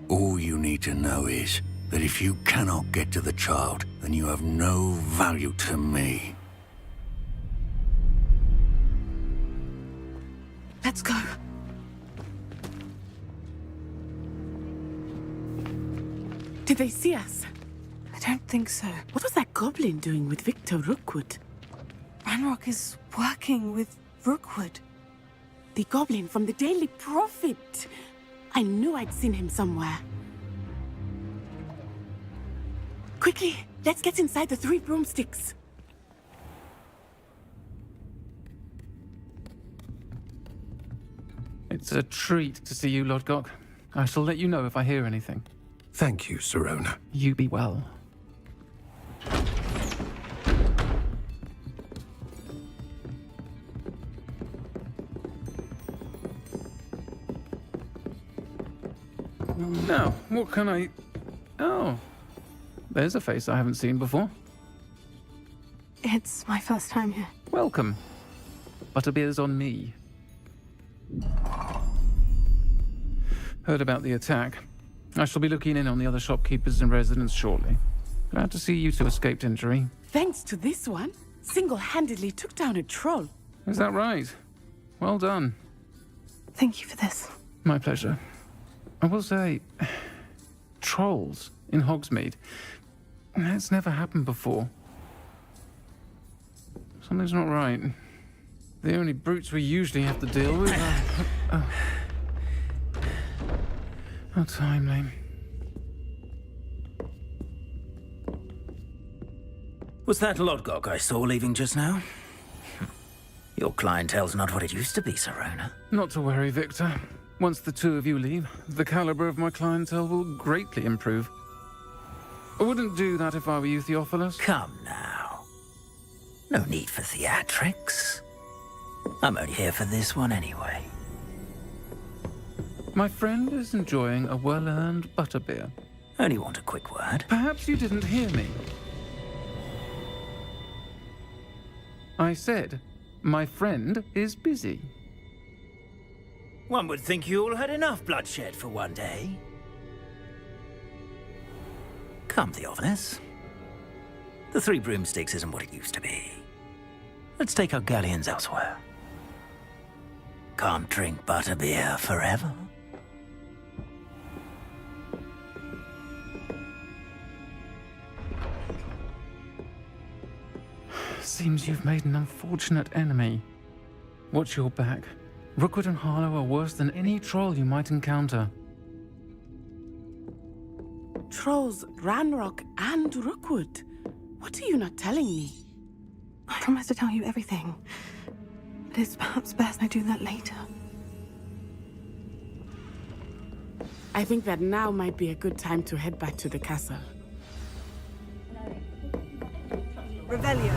[SPEAKER 19] All you need to know is that if you cannot get to the child, then you have no value to me.
[SPEAKER 10] Let's go. Did they see us?
[SPEAKER 6] I don't think so.
[SPEAKER 10] What was that goblin doing with Victor Rookwood?
[SPEAKER 6] Ranrock is working with Rookwood.
[SPEAKER 10] The goblin from the Daily Prophet. I knew I'd seen him somewhere. Quickly, let's get inside the 3 broomsticks.
[SPEAKER 8] It's a treat to see you, Lodgok. I shall let you know if I hear anything.
[SPEAKER 16] Thank you, Serona.
[SPEAKER 8] You be well. Now, what can I... Oh, there's a face I haven't seen before.
[SPEAKER 6] It's my first time here.
[SPEAKER 8] Welcome. Butterbeer's on me. Heard about the attack. I shall be looking in on the other shopkeepers and residents shortly. Glad to see you two escaped injury.
[SPEAKER 10] Thanks to this one, single-handedly took down a troll.
[SPEAKER 8] Is that right? Well done.
[SPEAKER 6] Thank you for this.
[SPEAKER 8] My pleasure. I will say, trolls in Hogsmeade. That's never happened before. Something's not right. The only brutes we usually have to deal with are... How timely.
[SPEAKER 12] Was that Lodgok I saw leaving just now? Your clientele's not what it used to be, Serona.
[SPEAKER 8] Not to worry, Victor. Once the two of you leave, the caliber of my clientele will greatly improve. I wouldn't do that if I were you, Theophilus.
[SPEAKER 12] Come now. No need for theatrics. I'm only here for this one anyway.
[SPEAKER 8] My friend is enjoying a well-earned butterbeer.
[SPEAKER 12] Only want a quick word.
[SPEAKER 8] Perhaps you didn't hear me. I said, my friend is busy.
[SPEAKER 12] One would think you all had enough bloodshed for one day. Come, Theophilus. The 3 broomsticks isn't what it used to be. Let's take our galleons elsewhere. Can't drink butterbeer forever.
[SPEAKER 8] Seems you've made an unfortunate enemy. Watch your back. Rookwood and Harlow are worse than any troll you might encounter.
[SPEAKER 10] Trolls, Ranrock, and Rookwood. What are you not telling me?
[SPEAKER 6] I promise to tell you everything. But it's perhaps best I do that later.
[SPEAKER 10] I think that now might be a good time to head back to the castle.
[SPEAKER 6] Revelio.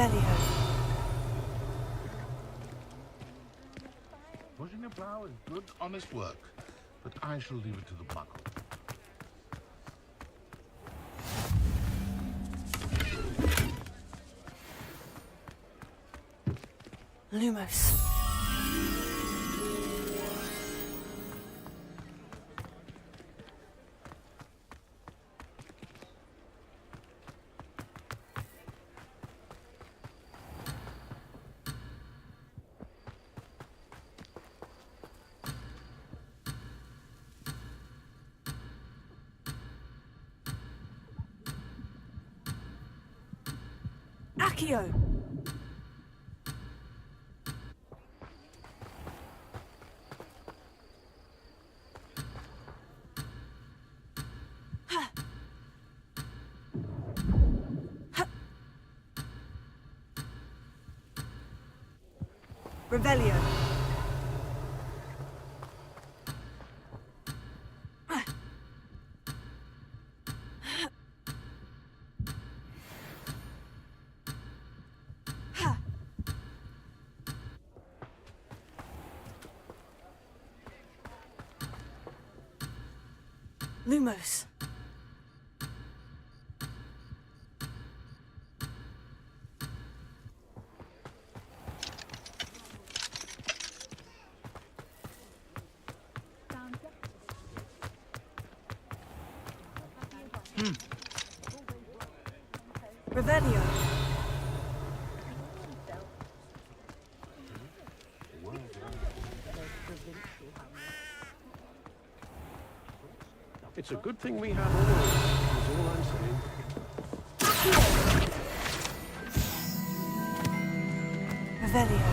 [SPEAKER 6] Revelio.
[SPEAKER 15] Pushing a plough is good, honest work, but I shall leave it to the buckle.
[SPEAKER 6] Lumos. Accio. Revelio. Lumos. Revelio.
[SPEAKER 14] It's a good thing we had all is all I'm saying.
[SPEAKER 6] Revelio.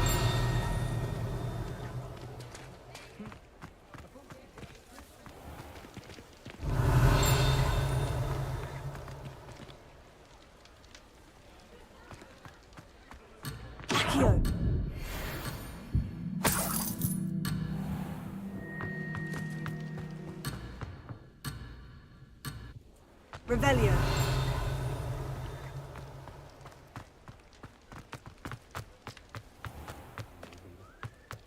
[SPEAKER 6] Accio. Revelio.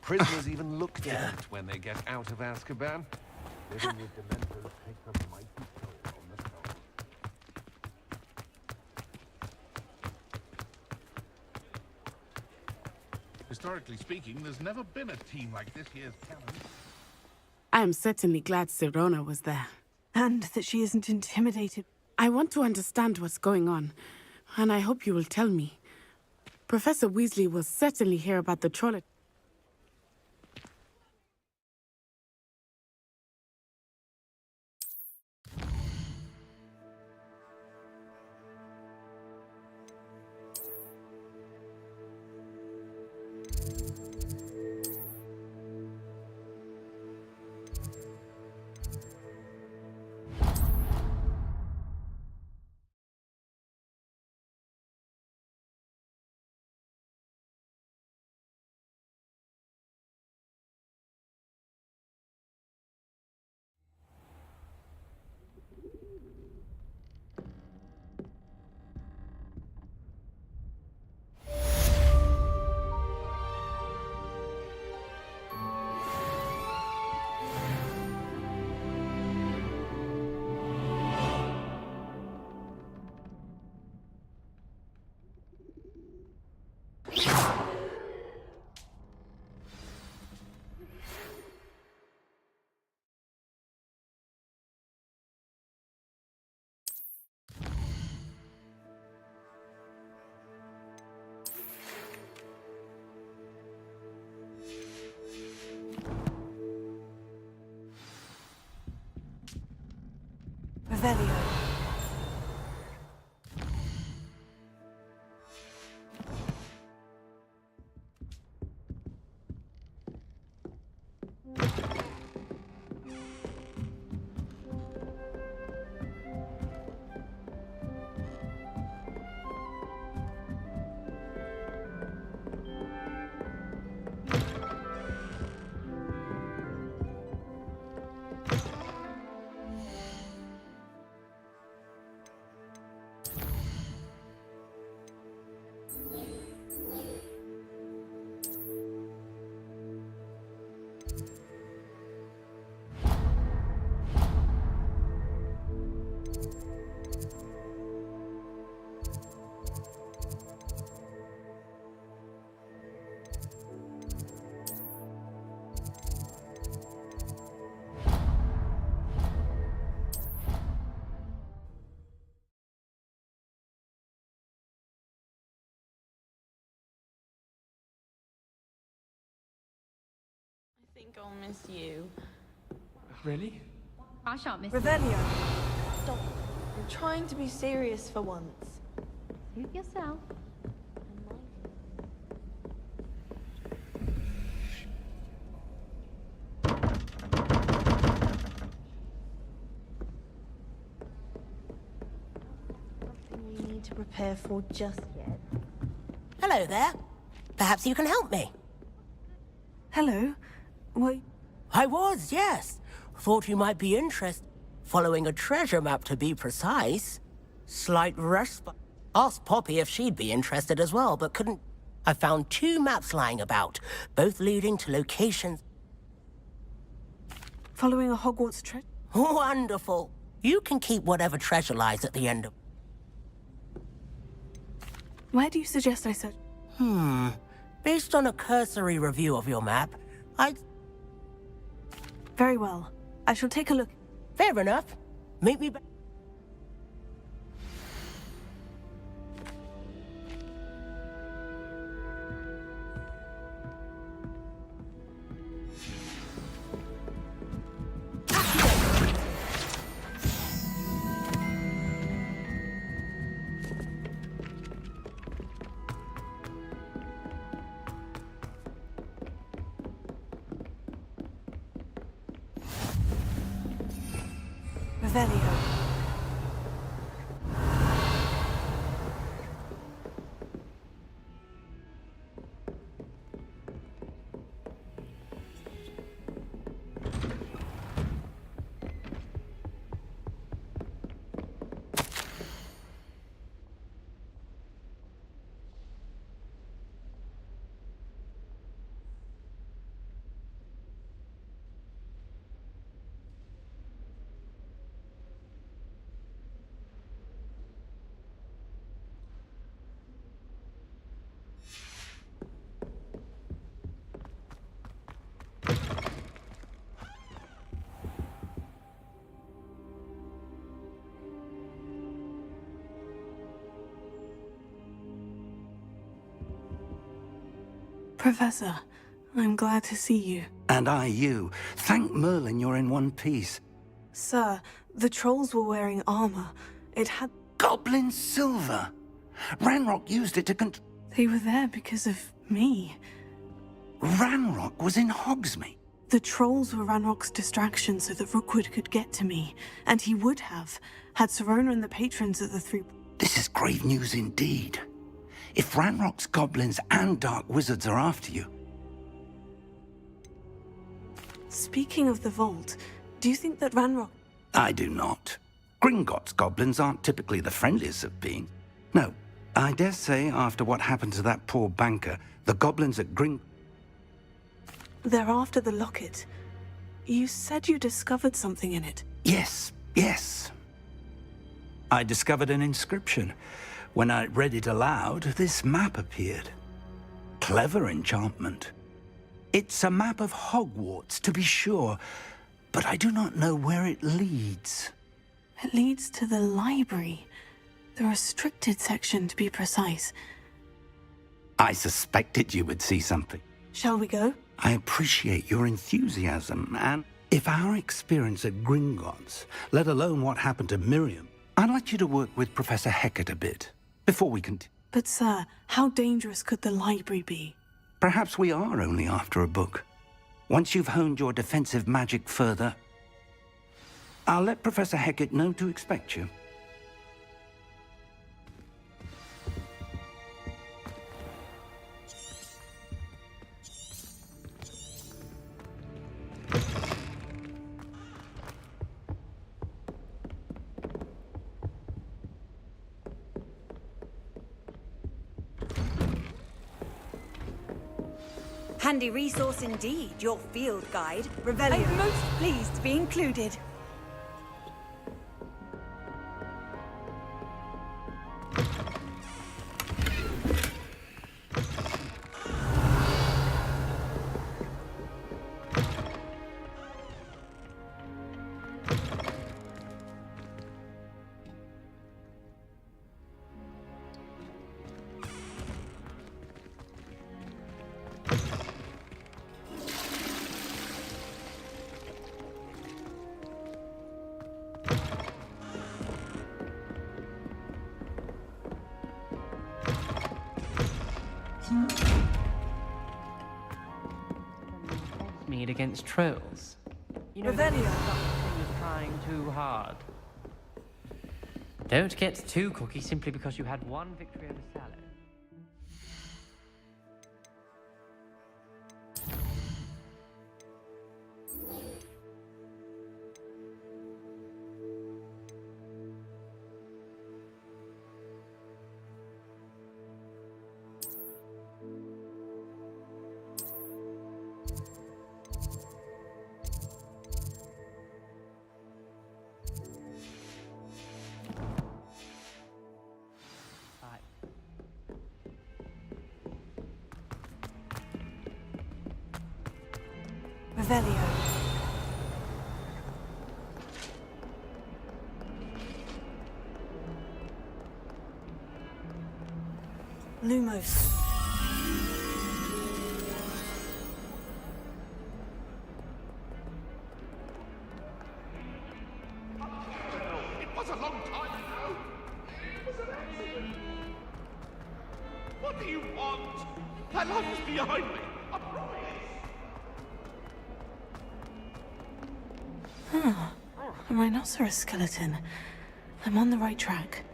[SPEAKER 17] Prisoners even look different when they get out of Azkaban. Living with Dementors takes a mighty toll on the soul.
[SPEAKER 15] Historically speaking, there's never been a team like this year's talent.
[SPEAKER 10] I am certainly glad Sirona was there.
[SPEAKER 6] And that she isn't intimidated.
[SPEAKER 10] I want to understand what's going on, and I hope you will tell me. Professor Weasley will certainly hear about the troll.
[SPEAKER 6] Revelio.
[SPEAKER 10] think I'll miss you.
[SPEAKER 2] Really?
[SPEAKER 3] I shan't miss
[SPEAKER 7] Revelio. Stop. I'm trying to be serious for once.
[SPEAKER 3] Suit yourself.
[SPEAKER 7] Something we need to prepare for just yet.
[SPEAKER 20] Hello there. Perhaps you can help me.
[SPEAKER 6] Hello. What?
[SPEAKER 20] I was, yes. Thought you might be interested. Following a treasure map, to be precise. Slight rush. Asked Poppy if she'd be interested as well, but couldn't. I found 2 maps lying about, both leading to locations.
[SPEAKER 6] Following a Hogwarts treasure?
[SPEAKER 20] Wonderful. You can keep whatever treasure lies at the end of.
[SPEAKER 6] Where do you suggest I search?
[SPEAKER 20] Based on a cursory review of your map, I'd...
[SPEAKER 6] Very well. I shall take a look.
[SPEAKER 20] Fair enough. Meet me back.
[SPEAKER 6] Revelio. Professor, I'm glad to see you.
[SPEAKER 12] And I you. Thank Merlin you're in one piece.
[SPEAKER 6] Sir, the trolls were wearing armor. It had...
[SPEAKER 12] Goblin silver! Ranrock used it to
[SPEAKER 6] They were there because of me.
[SPEAKER 12] Ranrock was in Hogsmeade.
[SPEAKER 6] The trolls were Ranrock's distraction so that Rookwood could get to me. And he would have, had Serona and the patrons of the 3...
[SPEAKER 12] This is grave news indeed. If Ranrock's goblins and dark wizards are after you...
[SPEAKER 6] Speaking of the vault, do you think that Ranrock...
[SPEAKER 12] I do not. Gringotts goblins aren't typically the friendliest of beings. No, I dare say after what happened to that poor banker, the goblins at
[SPEAKER 6] They're after the locket. You said you discovered something in it.
[SPEAKER 12] Yes. I discovered an inscription. When I read it aloud, this map appeared. Clever enchantment. It's a map of Hogwarts, to be sure, but I do not know where it leads.
[SPEAKER 6] It leads to the library. The restricted section, to be precise.
[SPEAKER 12] I suspected you would see something.
[SPEAKER 6] Shall we go?
[SPEAKER 12] I appreciate your enthusiasm, and if our experience at Gringotts, let alone what happened to Miriam, I'd like you to work with Professor Hecat a bit, before we continue.
[SPEAKER 6] But sir, how dangerous could the library be?
[SPEAKER 12] Perhaps we are only after a book. Once you've honed your defensive magic further, I'll let Professor Hecat know to expect you.
[SPEAKER 11] Handy resource indeed, your field guide, Revelio. I'm most pleased to be included.
[SPEAKER 21] Mead against trolls. You know,
[SPEAKER 20] Revelio.
[SPEAKER 21] You're trying too hard. Don't get too cocky simply because you had one victory over salad.
[SPEAKER 6] Revelio. Lumos.
[SPEAKER 15] It was a long time ago. It was an accident. What do you want? My life is behind me. I promise.
[SPEAKER 6] Huh. A rhinoceros skeleton. I'm on the right track.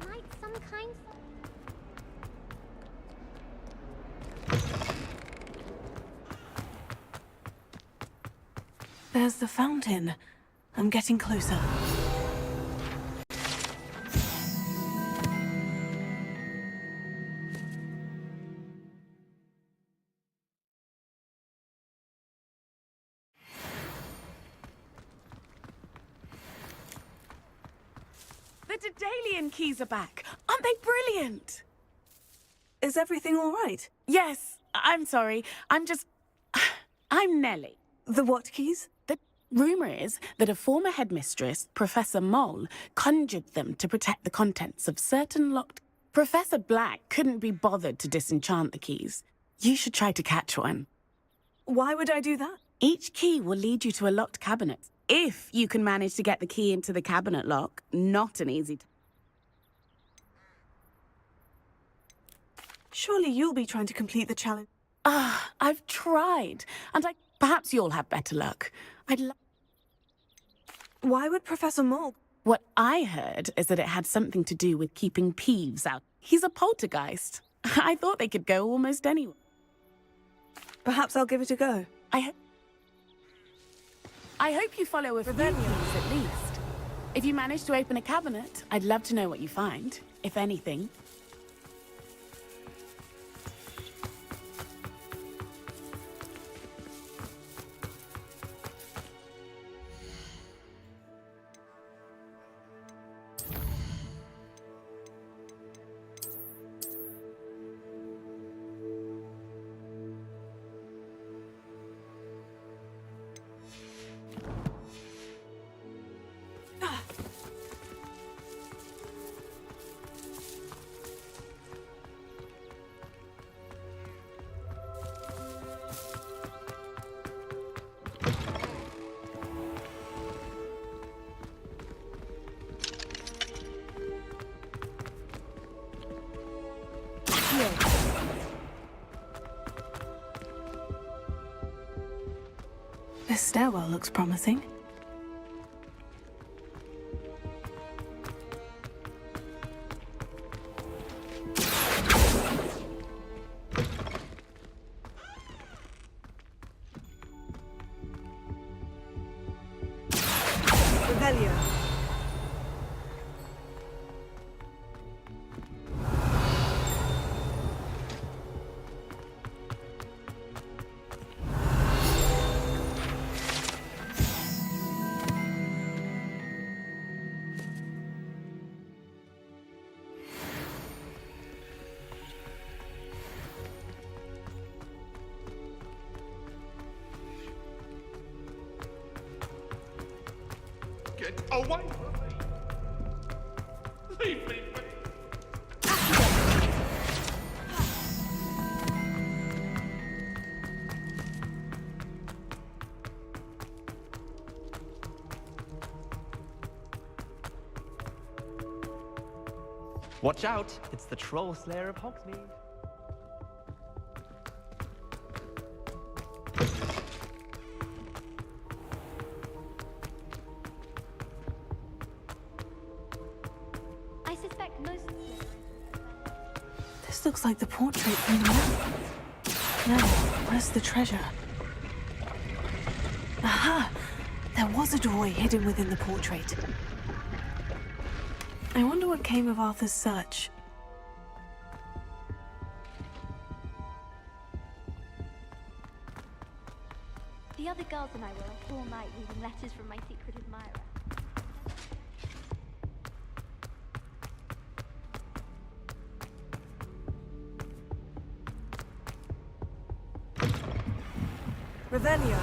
[SPEAKER 3] Like some kind
[SPEAKER 6] There's the fountain. I'm getting closer.
[SPEAKER 10] The Daedalian keys are back. Aren't they brilliant?
[SPEAKER 6] Is everything all right?
[SPEAKER 10] Yes. I'm sorry. I'm Nellie.
[SPEAKER 6] The what keys?
[SPEAKER 10] The rumour is that a former headmistress, Professor Mole, conjured them to protect the contents of certain locked... Professor Black couldn't be bothered to disenchant the keys. You should try to catch one.
[SPEAKER 6] Why would I do that?
[SPEAKER 10] Each key will lead you to a locked cabinet. If you can manage to get the key into the cabinet lock, not an easy...
[SPEAKER 6] Surely you'll be trying to complete the challenge.
[SPEAKER 10] I've tried, and perhaps you'll have better luck.
[SPEAKER 6] Why would Professor Mole...
[SPEAKER 10] What I heard is that it had something to do with keeping Peeves out. He's a poltergeist. I thought they could go almost anywhere.
[SPEAKER 6] Perhaps I'll give it a go.
[SPEAKER 10] I hope you follow a few clues at least. If you manage to open a cabinet, I'd love to know what you find, if anything.
[SPEAKER 6] This stairwell looks promising.
[SPEAKER 7] Revelio.
[SPEAKER 15] Get away from me! Leave me be!
[SPEAKER 21] Watch out! It's the Troll Slayer of Hogsmeade.
[SPEAKER 3] I suspect most...
[SPEAKER 6] This looks like the portrait from the map. Now, where's the treasure? Aha! There was a doorway hidden within the portrait. I wonder what came of Arthur's search.
[SPEAKER 3] The other girls and I were up all night reading letters from my secret admirer.
[SPEAKER 7] Revelio.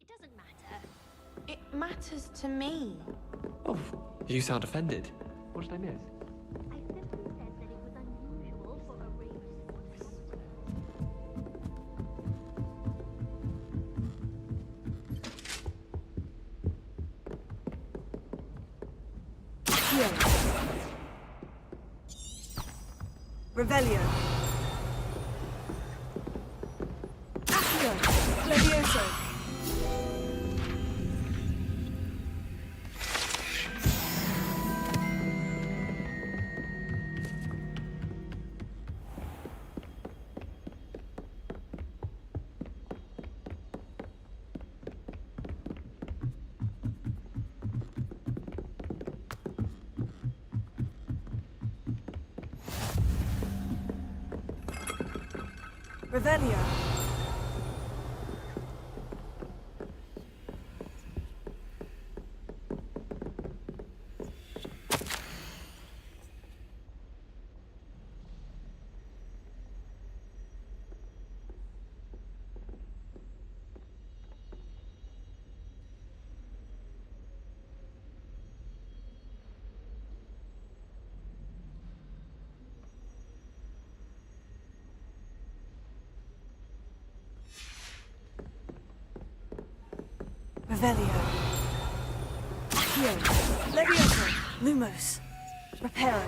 [SPEAKER 3] It doesn't matter.
[SPEAKER 7] It matters to me.
[SPEAKER 21] Oh, you sound offended. What did I miss?
[SPEAKER 3] I simply said that it was unusual for a race.
[SPEAKER 7] Revelio. Accio. Levioso. Revelio. Revelio. Accio. Levioso. Lumos. Reparo.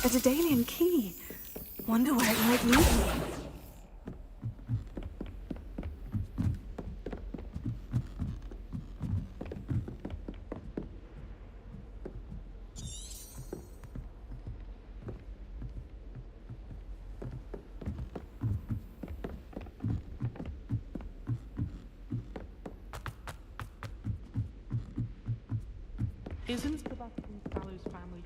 [SPEAKER 6] A Daedalian key. Wonder where it might lead me.
[SPEAKER 10] Isn't Sebastian Sallow's family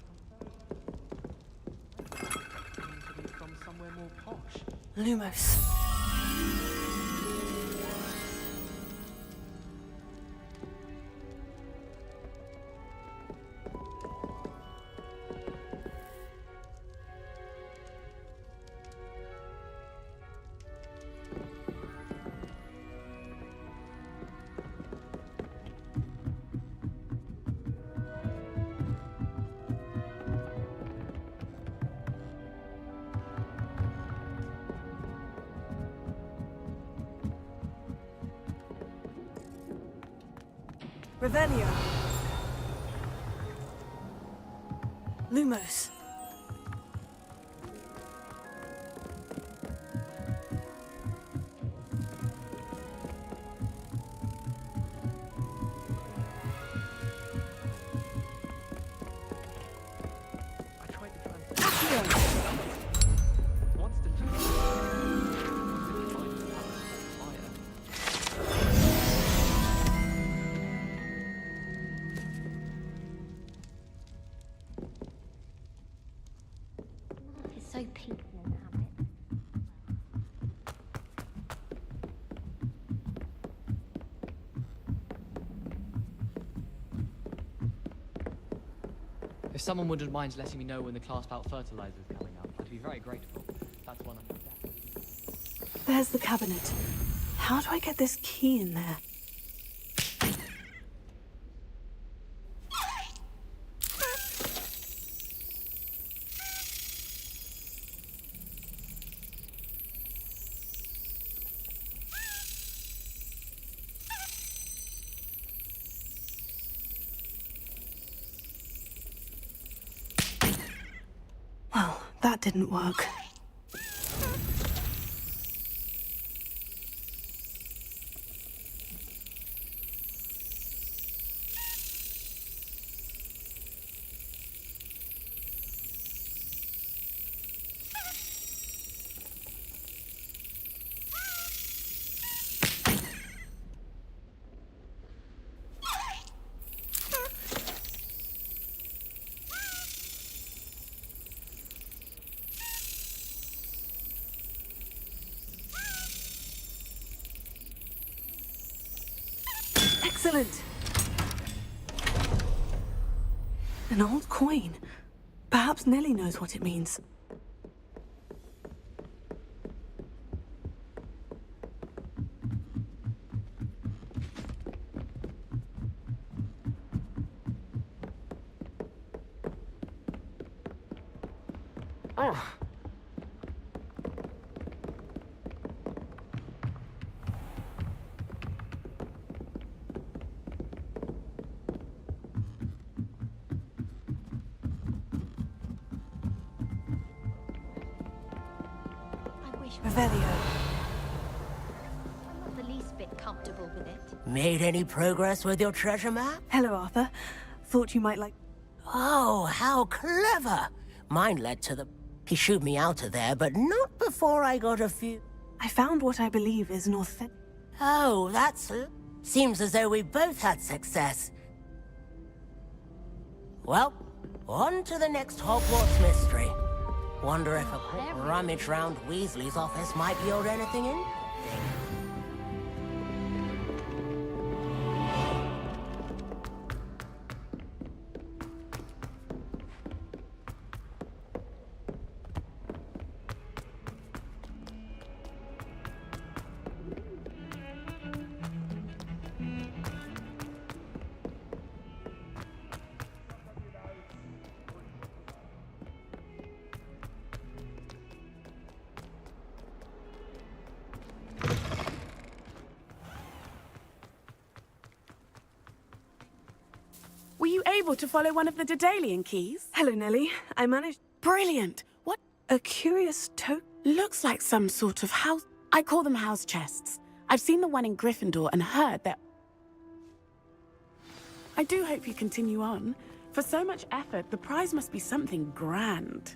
[SPEAKER 10] from somewhere more posh?
[SPEAKER 6] Lumos. Revelio. Lumos.
[SPEAKER 3] It's so peaceful in Hamlet.
[SPEAKER 9] If someone wouldn't mind letting me know when the class bout fertilizer is coming up, I'd be very grateful. That's one I can get.
[SPEAKER 6] There's the cabinet. How do I get this key in there? Well, that didn't work. Excellent. An old coin. Perhaps Nellie knows what it means.
[SPEAKER 20] Oh.
[SPEAKER 6] Revelio.
[SPEAKER 3] I'm not the least bit comfortable with it.
[SPEAKER 20] Made any progress with your treasure map?
[SPEAKER 6] Hello, Arthur. Thought you might like...
[SPEAKER 20] Oh, how clever! Mine led to the... He shooed me out of there, but not before I got a few...
[SPEAKER 6] I found what I believe is an authentic...
[SPEAKER 20] Oh, that's... Seems as though we both had success. Well, on to the next Hogwarts mystery. Wonder if a quick rummage round Weasley's office might yield anything interesting.
[SPEAKER 10] Were you able to follow one of the Daedalian keys?
[SPEAKER 6] Hello, Nellie. I managed...
[SPEAKER 10] Brilliant. What?
[SPEAKER 6] A curious token.
[SPEAKER 10] Looks like some sort of house... I call them house chests. I've seen the one in Gryffindor and heard that... I do hope you continue on. For so much effort, the prize must be something grand.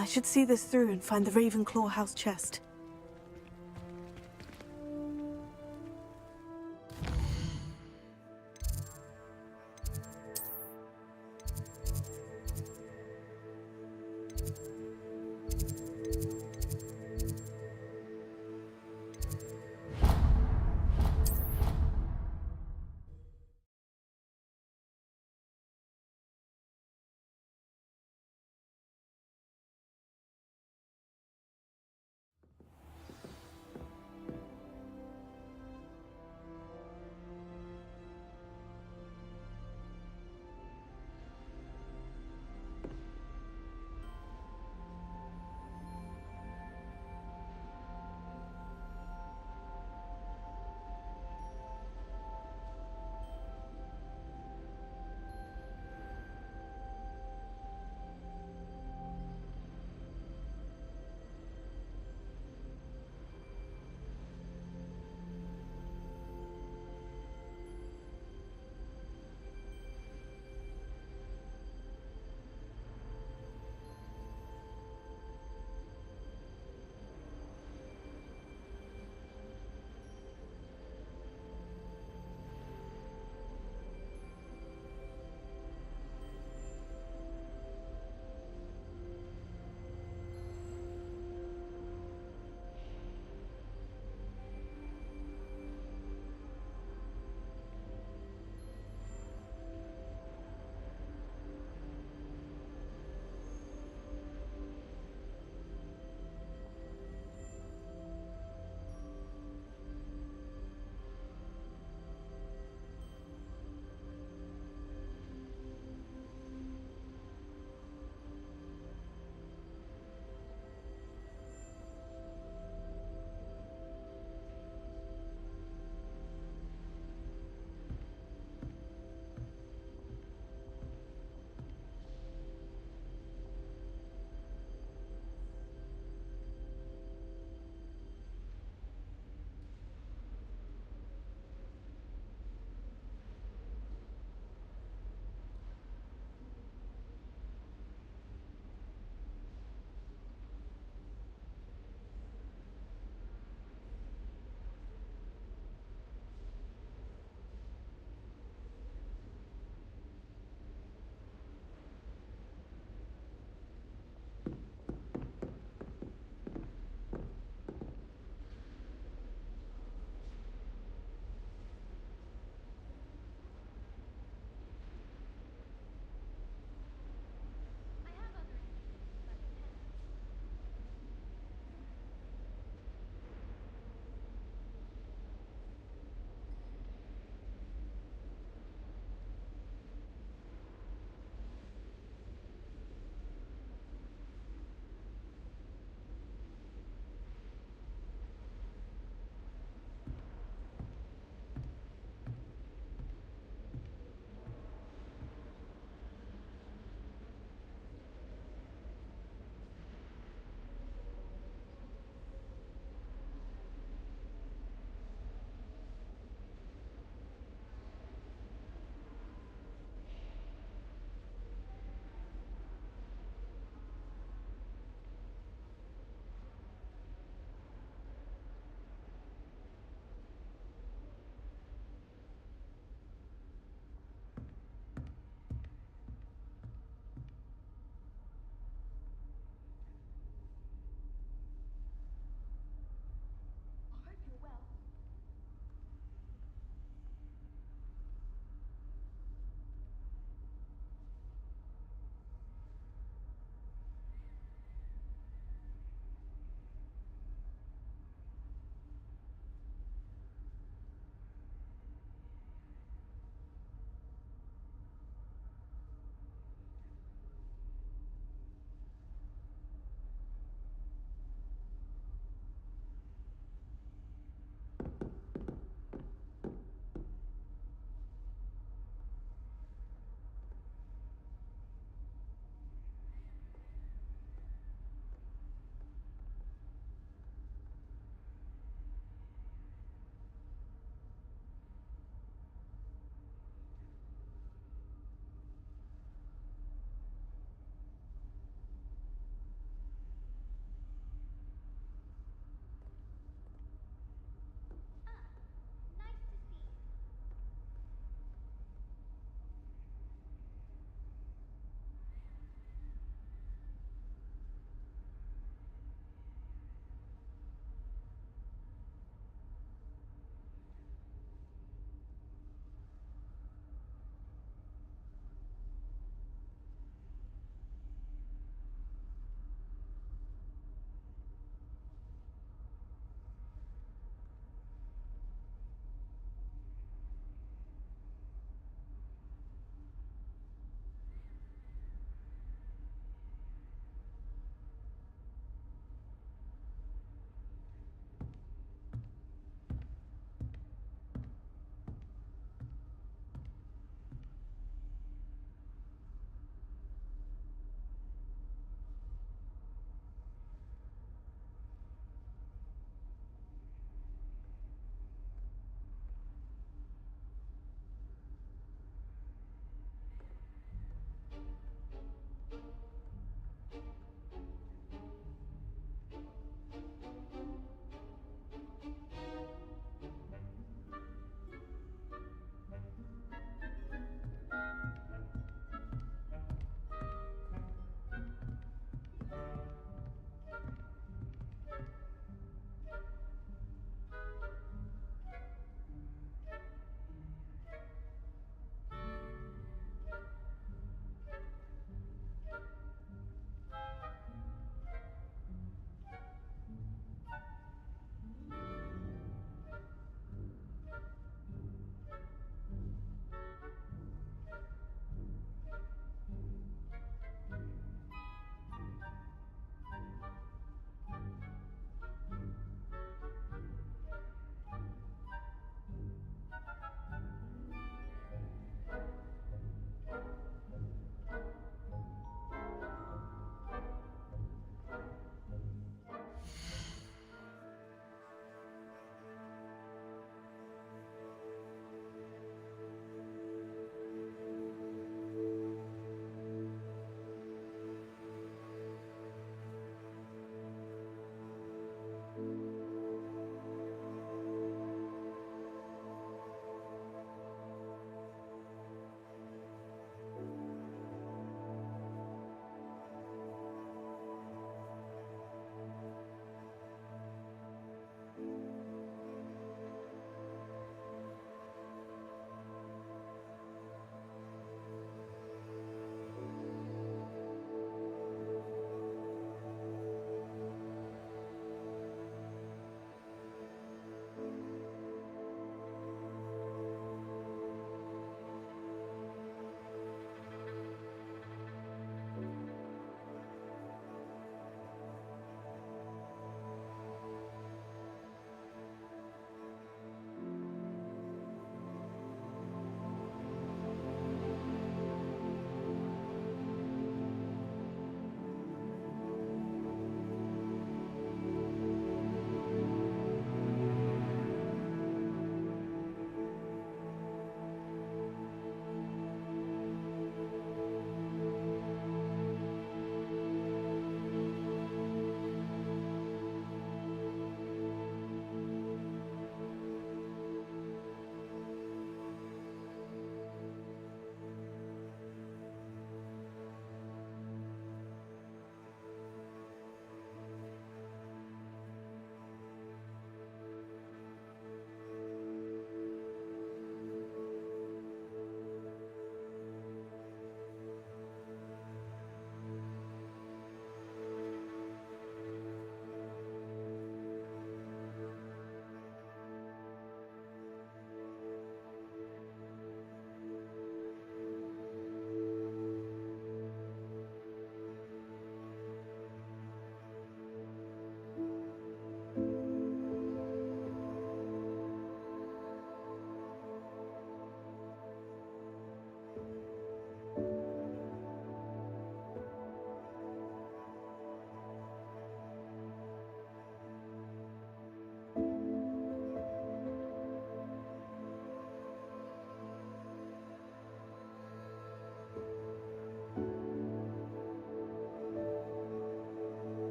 [SPEAKER 6] I should see this through and find the Ravenclaw house chest.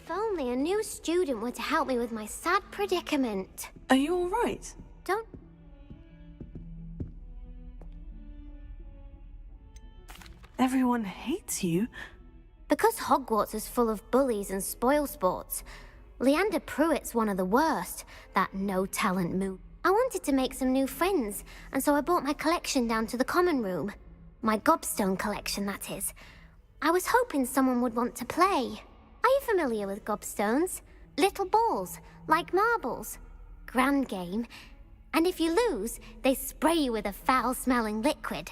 [SPEAKER 5] If only a new student were to help me with my sad predicament.
[SPEAKER 6] Are you all right?
[SPEAKER 5] Don't...
[SPEAKER 6] Everyone hates you.
[SPEAKER 5] Because Hogwarts is full of bullies and spoilsports, Leander Pruitt's one of the worst, that no-talent moot. I wanted to make some new friends, and so I brought my collection down to the common room. My gobstone collection, that is. I was hoping someone would want to play. Are you familiar with gobstones? Little balls, like marbles. Grand game. And if you lose, they spray you with a foul-smelling liquid.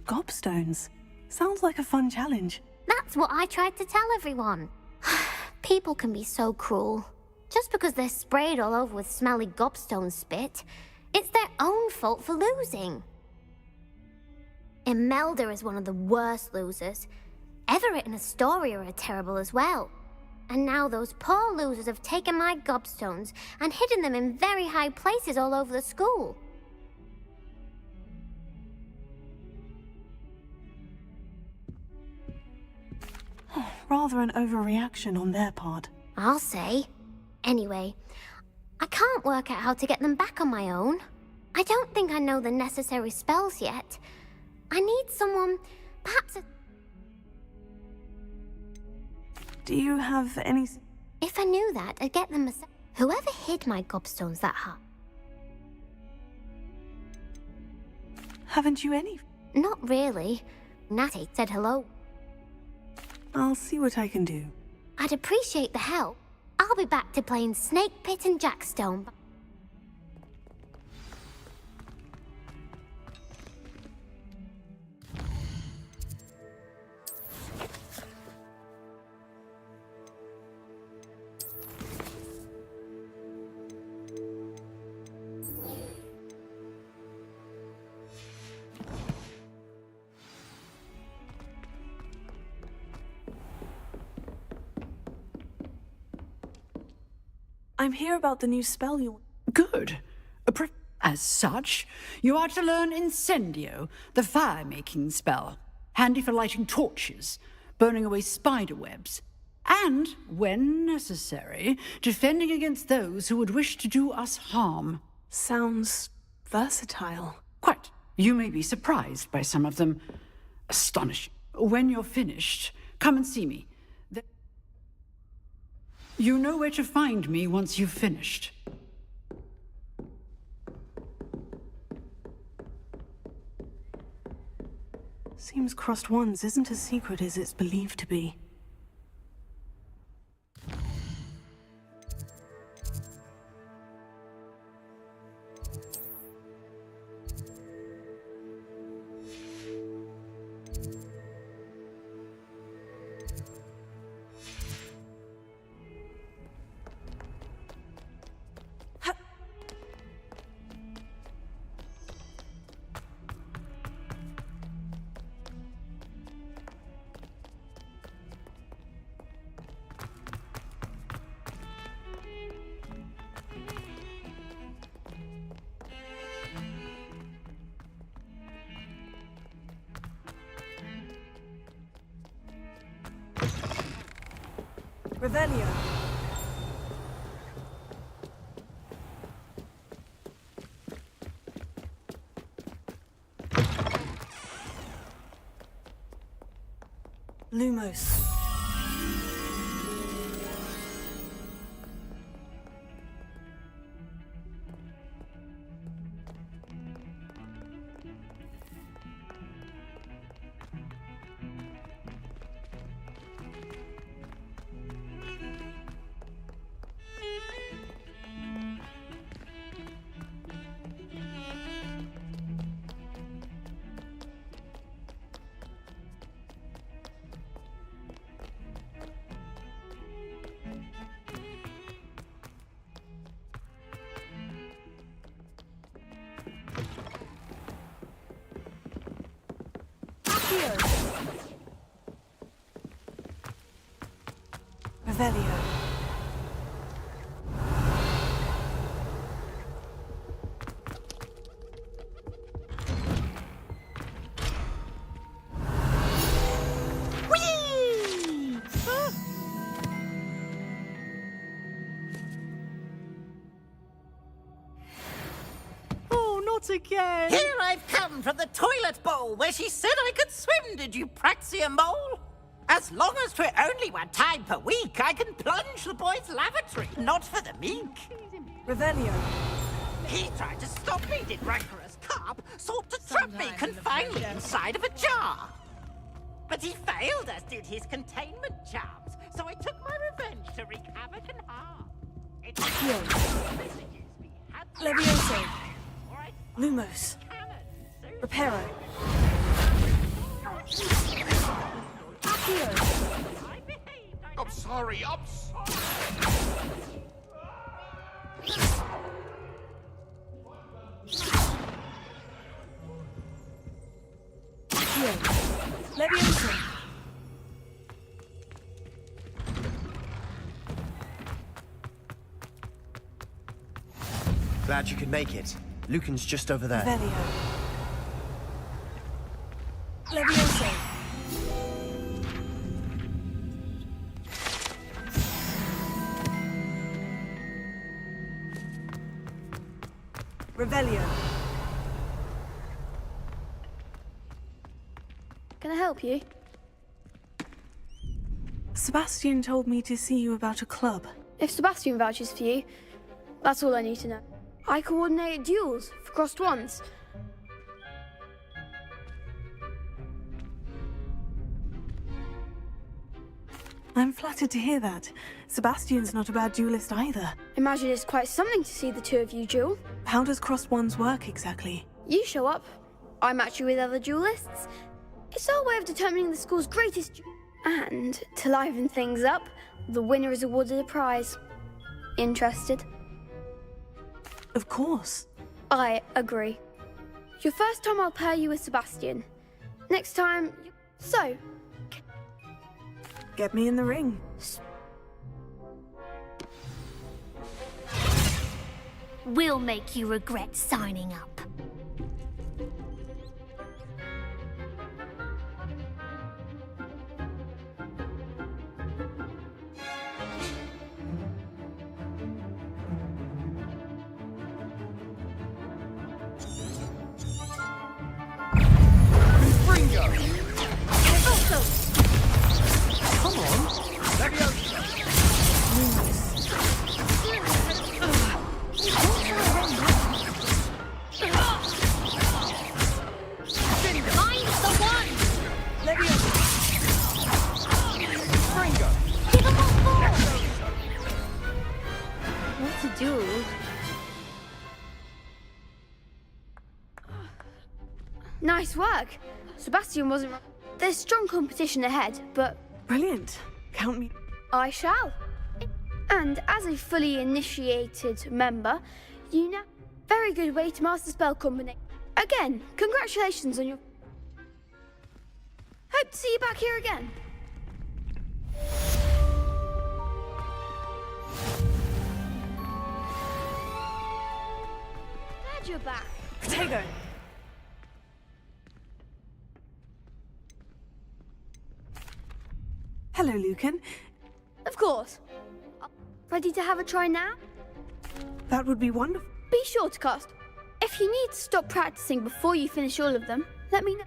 [SPEAKER 6] Gobstones. Sounds like a fun challenge.
[SPEAKER 5] That's what I tried to tell everyone. People can be so cruel. Just because they're sprayed all over with smelly gobstone spit, it's their own fault for losing. Imelda is one of the worst losers. Everett and Astoria are terrible as well. And now those poor losers have taken my gobstones and hidden them in very high places all over the school.
[SPEAKER 6] Rather an overreaction on their part.
[SPEAKER 5] I'll say. Anyway, I can't work out how to get them back on my own. I don't think I know the necessary spells yet. I need someone, perhaps a...
[SPEAKER 6] Do you have any...
[SPEAKER 5] If I knew that, I'd get them myself. Whoever hid my gobstones that hard.
[SPEAKER 6] Haven't you any?
[SPEAKER 5] Not really. Natty said hello.
[SPEAKER 6] I'll see what I can do.
[SPEAKER 5] I'd appreciate the help. I'll be back to playing Snake Pit and Jackstone.
[SPEAKER 6] I'm here about the new spell you...
[SPEAKER 22] Good. As such, you are to learn Incendio, the fire-making spell. Handy for lighting torches, burning away spider webs, and, when necessary, defending against those who would wish to do us harm.
[SPEAKER 6] Sounds versatile.
[SPEAKER 22] Quite. You may be surprised by some of them. Astonishing. When you're finished, come and see me. You know where to find me once you've finished.
[SPEAKER 6] Seems crossed wands isn't as secret as it's believed to be. Revelio. Lumos. Revelio.
[SPEAKER 10] Not again!
[SPEAKER 20] Here I've come from the toilet bowl where she said I could swim, did you praxia mole? As long as 'twere only one time per week, I can plunge the boy's lavatory, not for the meek.
[SPEAKER 6] Revelio.
[SPEAKER 20] He tried to stop me, did rancorous carp, sought to trap me, confine me inside of a jar. But he failed, as did his containment charms, so I took my revenge to wreak havoc and harm.
[SPEAKER 6] Levioso. Lumos. Reparo.
[SPEAKER 15] I'm sorry, I'm sorry.
[SPEAKER 6] Levioso.
[SPEAKER 1] Glad you could make it. Lucan's just over there.
[SPEAKER 6] Revelio. Levioso. Revelio.
[SPEAKER 3] Can I help you?
[SPEAKER 6] Sebastian told me to see you about a club.
[SPEAKER 3] If Sebastian vouches for you, that's all I need to know. I coordinate duels for crossed ones.
[SPEAKER 6] I'm flattered to hear that. Sebastian's not a bad duelist either.
[SPEAKER 3] Imagine it's quite something to see the two of you duel.
[SPEAKER 6] How does crossed ones work exactly?
[SPEAKER 3] You show up, I match you with other duelists. It's our way of determining the school's greatest and, to liven things up, the winner is awarded a prize. Interested?
[SPEAKER 6] Of course.
[SPEAKER 3] I agree. Your first time I'll pair you with Sebastian. Next time, so.
[SPEAKER 6] Get me in the ring.
[SPEAKER 5] We'll make you regret signing up.
[SPEAKER 13] Come on. Levioso.
[SPEAKER 5] I'm the one!
[SPEAKER 6] Levioso.
[SPEAKER 5] Give him what for! What to do?
[SPEAKER 3] Nice work. Sebastian wasn't right. There's strong competition ahead, but...
[SPEAKER 6] Brilliant. Count me.
[SPEAKER 3] I shall. And as a fully initiated member, you know... Very good way to master spell combination. Again, congratulations on your... Hope to see you back here again. Glad you're back.
[SPEAKER 6] Protego. Hello, Lucan.
[SPEAKER 3] Of course. Ready to have a try now?
[SPEAKER 6] That would be wonderful.
[SPEAKER 3] Be sure to cast. If you need to stop practicing before you finish all of them, let me know.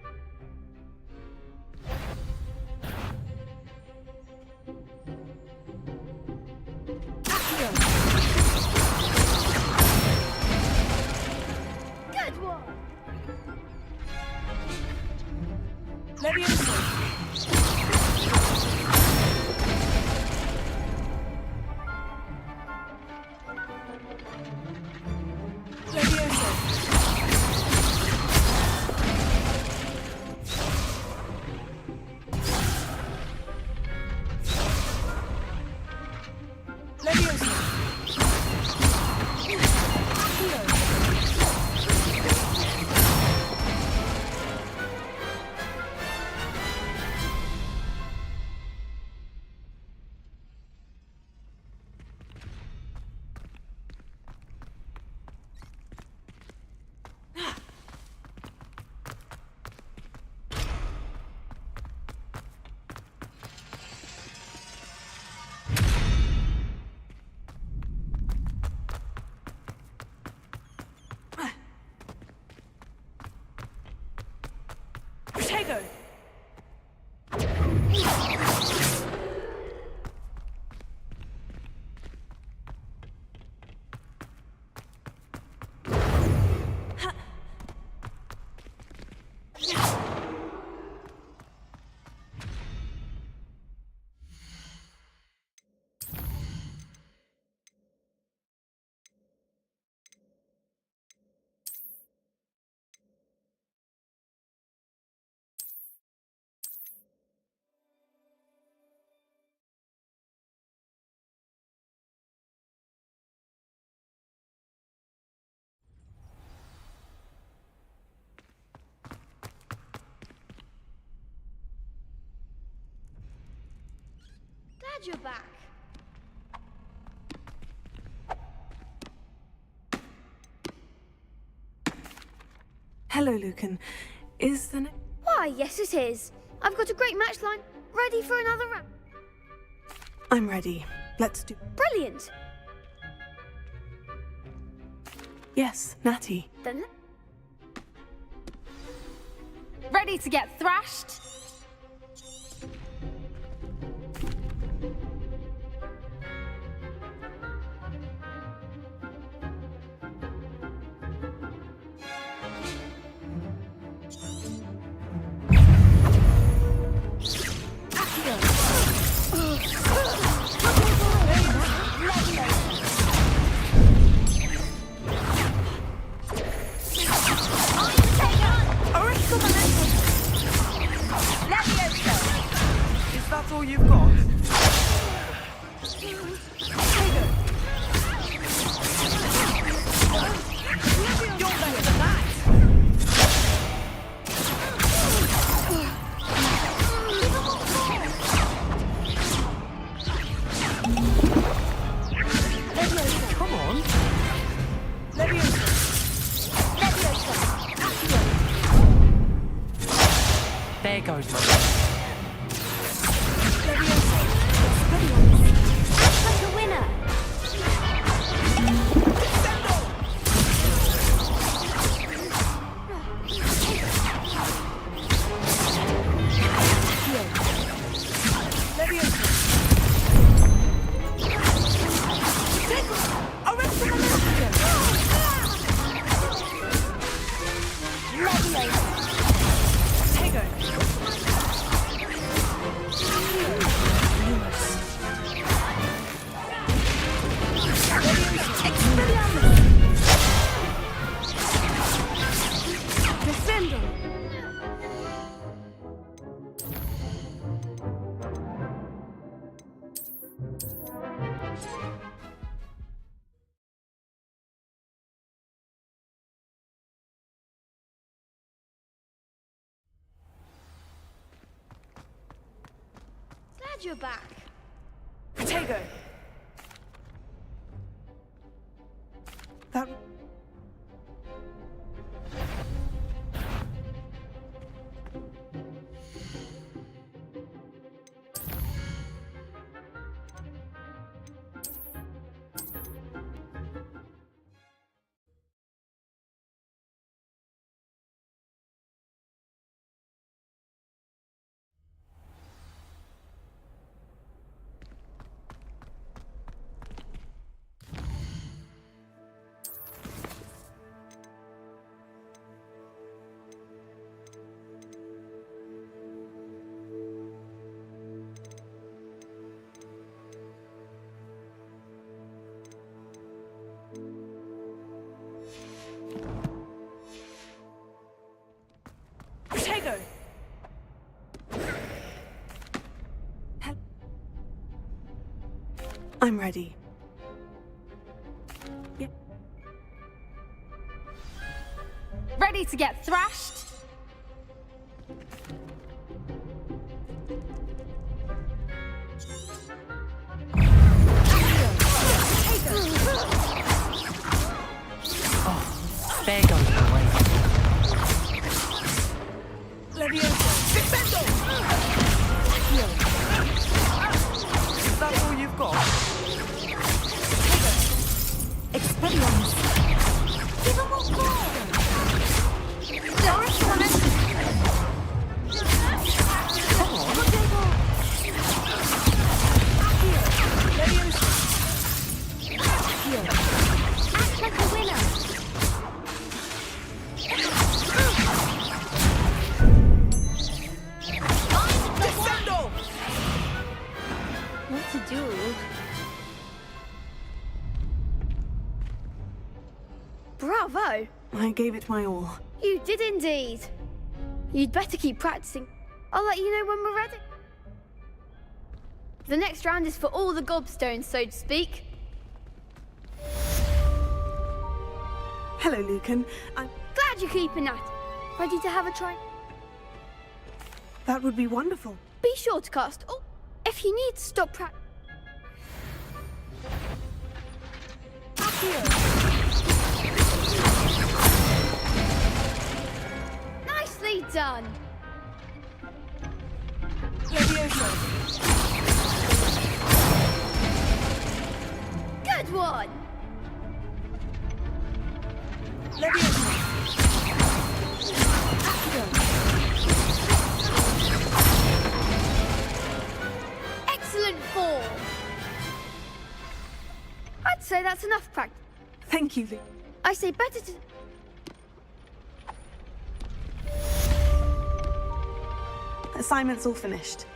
[SPEAKER 3] Good one.
[SPEAKER 6] Levioso. Protego!
[SPEAKER 3] Glad you're back.
[SPEAKER 6] Hello, Lucan. Is the
[SPEAKER 3] Why, yes it is. I've got a great match line, ready for another round.
[SPEAKER 6] I'm ready. Let's do...
[SPEAKER 3] Brilliant.
[SPEAKER 6] Yes, Natty.
[SPEAKER 3] Then
[SPEAKER 4] Ready to get thrashed?
[SPEAKER 1] Is that all you've got?
[SPEAKER 4] You're better than that.
[SPEAKER 1] Come on.
[SPEAKER 21] There goes my...
[SPEAKER 5] Like a winner.
[SPEAKER 3] glad you're back.
[SPEAKER 6] Protego! That... Protego! I'm ready. Yeah.
[SPEAKER 4] Ready to get thrashed?
[SPEAKER 21] Oh, there goes the way.
[SPEAKER 1] Is that all you've got?
[SPEAKER 5] Expelliarmus. Give him more gold. Doris Clement.
[SPEAKER 6] I gave it my all.
[SPEAKER 3] You did indeed. You'd better keep practicing. I'll let you know when we're ready. The next round is for all the gobstones, so to speak.
[SPEAKER 6] Hello, Lucan. I'm
[SPEAKER 3] glad you're keeping at it. Ready to have a try?
[SPEAKER 6] That would be wonderful.
[SPEAKER 3] Be sure to cast all. If you need to stop practice. Nicely done. Good one. Excellent form. I'd say that's enough practice.
[SPEAKER 6] Thank you, Luke.
[SPEAKER 3] I say better to...
[SPEAKER 6] Assignment's all finished.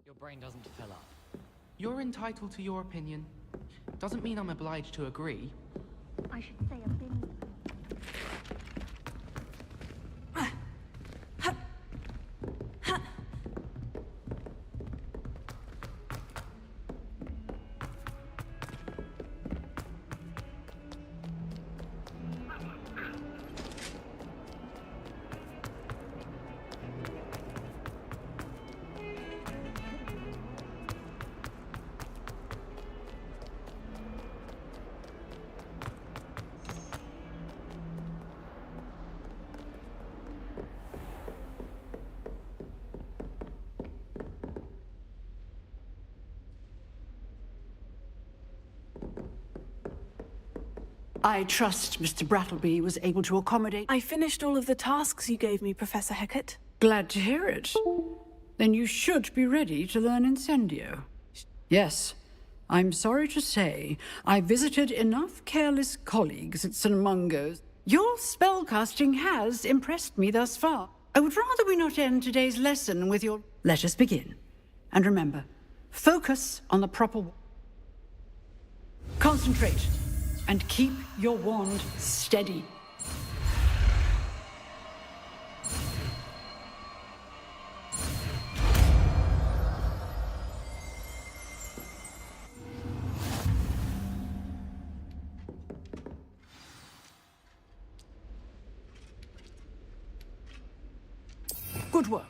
[SPEAKER 9] Your brain doesn't fill up.
[SPEAKER 1] You're entitled to your opinion. Doesn't mean I'm obliged to agree.
[SPEAKER 3] I should say a bin.
[SPEAKER 22] I trust Mr. Brattleby was able to accommodate...
[SPEAKER 6] I finished all of the tasks you gave me, Professor Hecat.
[SPEAKER 22] Glad to hear it. Then you should be ready to learn Incendio. Yes, I'm sorry to say, I visited enough careless colleagues at St. Mungo's. Your spellcasting has impressed me thus far. I would rather we not end today's lesson with your... Let us begin. And remember, focus on the proper... Concentrate. And keep your wand steady. Good work.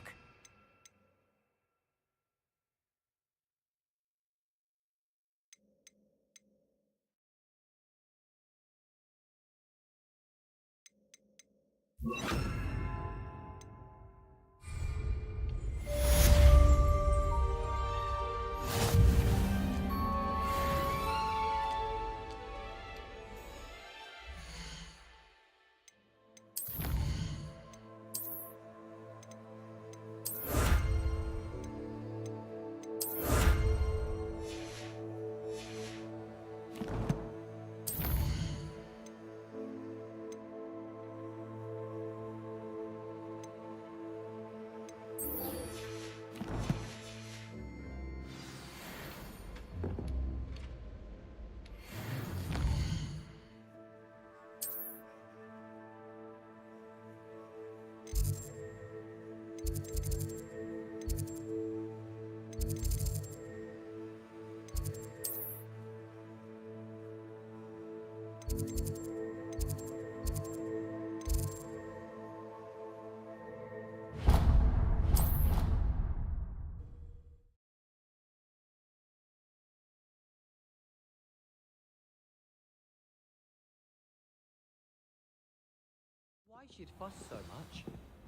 [SPEAKER 9] Why she'd fuss so much?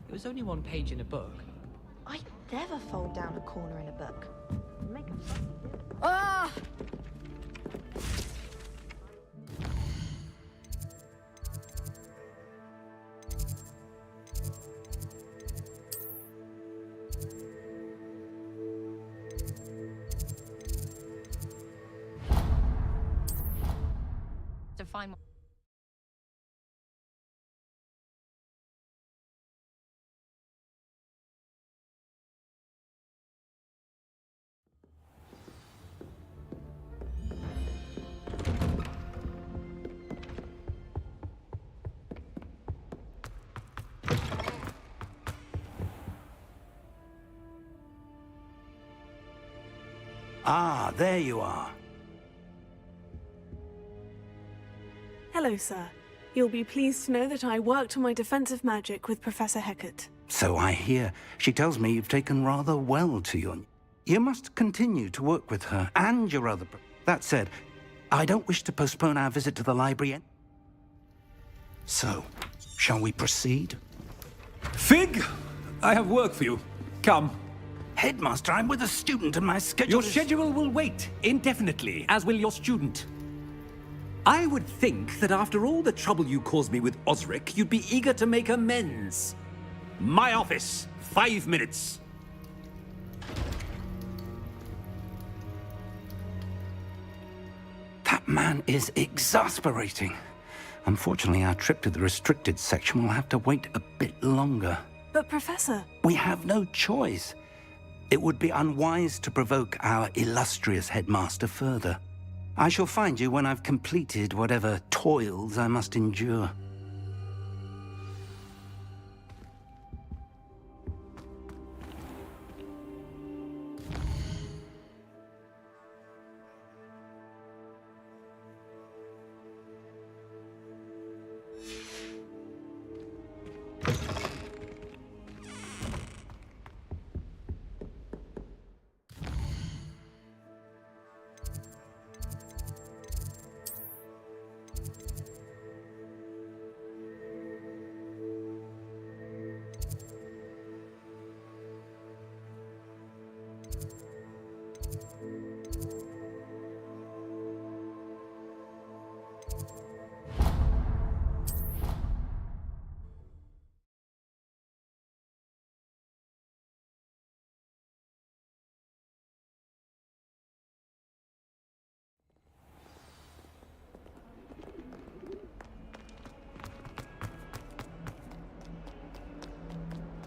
[SPEAKER 9] It was only one page in a book.
[SPEAKER 7] I'd never fold down a corner in a book. Make a fussy deal.
[SPEAKER 12] Ah, there you are.
[SPEAKER 6] Hello, sir. You'll be pleased to know that I worked on my defensive magic with Professor Heckert.
[SPEAKER 12] So I hear. She tells me you've taken rather well to your... You must continue to work with her and your other... That said, I don't wish to postpone our visit to the library. So, shall we proceed?
[SPEAKER 18] Fig! I have work for you. Come.
[SPEAKER 12] Headmaster, I'm with a student and my schedule
[SPEAKER 18] Your schedule will wait indefinitely, as will your student. I would think that after all the trouble you caused me with Osric, you'd be eager to make amends. My office, 5 minutes.
[SPEAKER 12] That man is exasperating. Unfortunately, our trip to the restricted section will have to wait a bit longer.
[SPEAKER 6] But, Professor...
[SPEAKER 12] We have no choice. It would be unwise to provoke our illustrious headmaster further. I shall find you when I've completed whatever toils I must endure.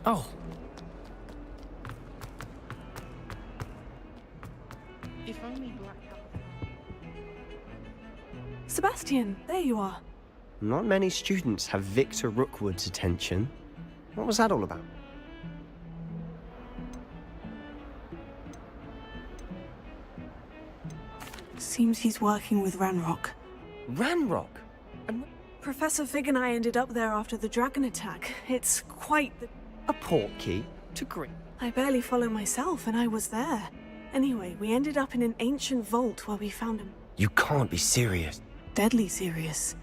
[SPEAKER 20] Oh.
[SPEAKER 1] If only Black
[SPEAKER 6] Sebastian, there you are.
[SPEAKER 19] Not many students have Victor Rookwood's attention. What was that all about?
[SPEAKER 6] Seems he's working with Ranrock.
[SPEAKER 19] Ranrock?
[SPEAKER 6] Professor Fig and I ended up there after the dragon attack. It's quite the...
[SPEAKER 19] A portkey to green.
[SPEAKER 6] I barely follow myself, and I was there. Anyway, we ended up in an ancient vault where we found him.
[SPEAKER 19] You can't be serious.
[SPEAKER 6] Deadly serious.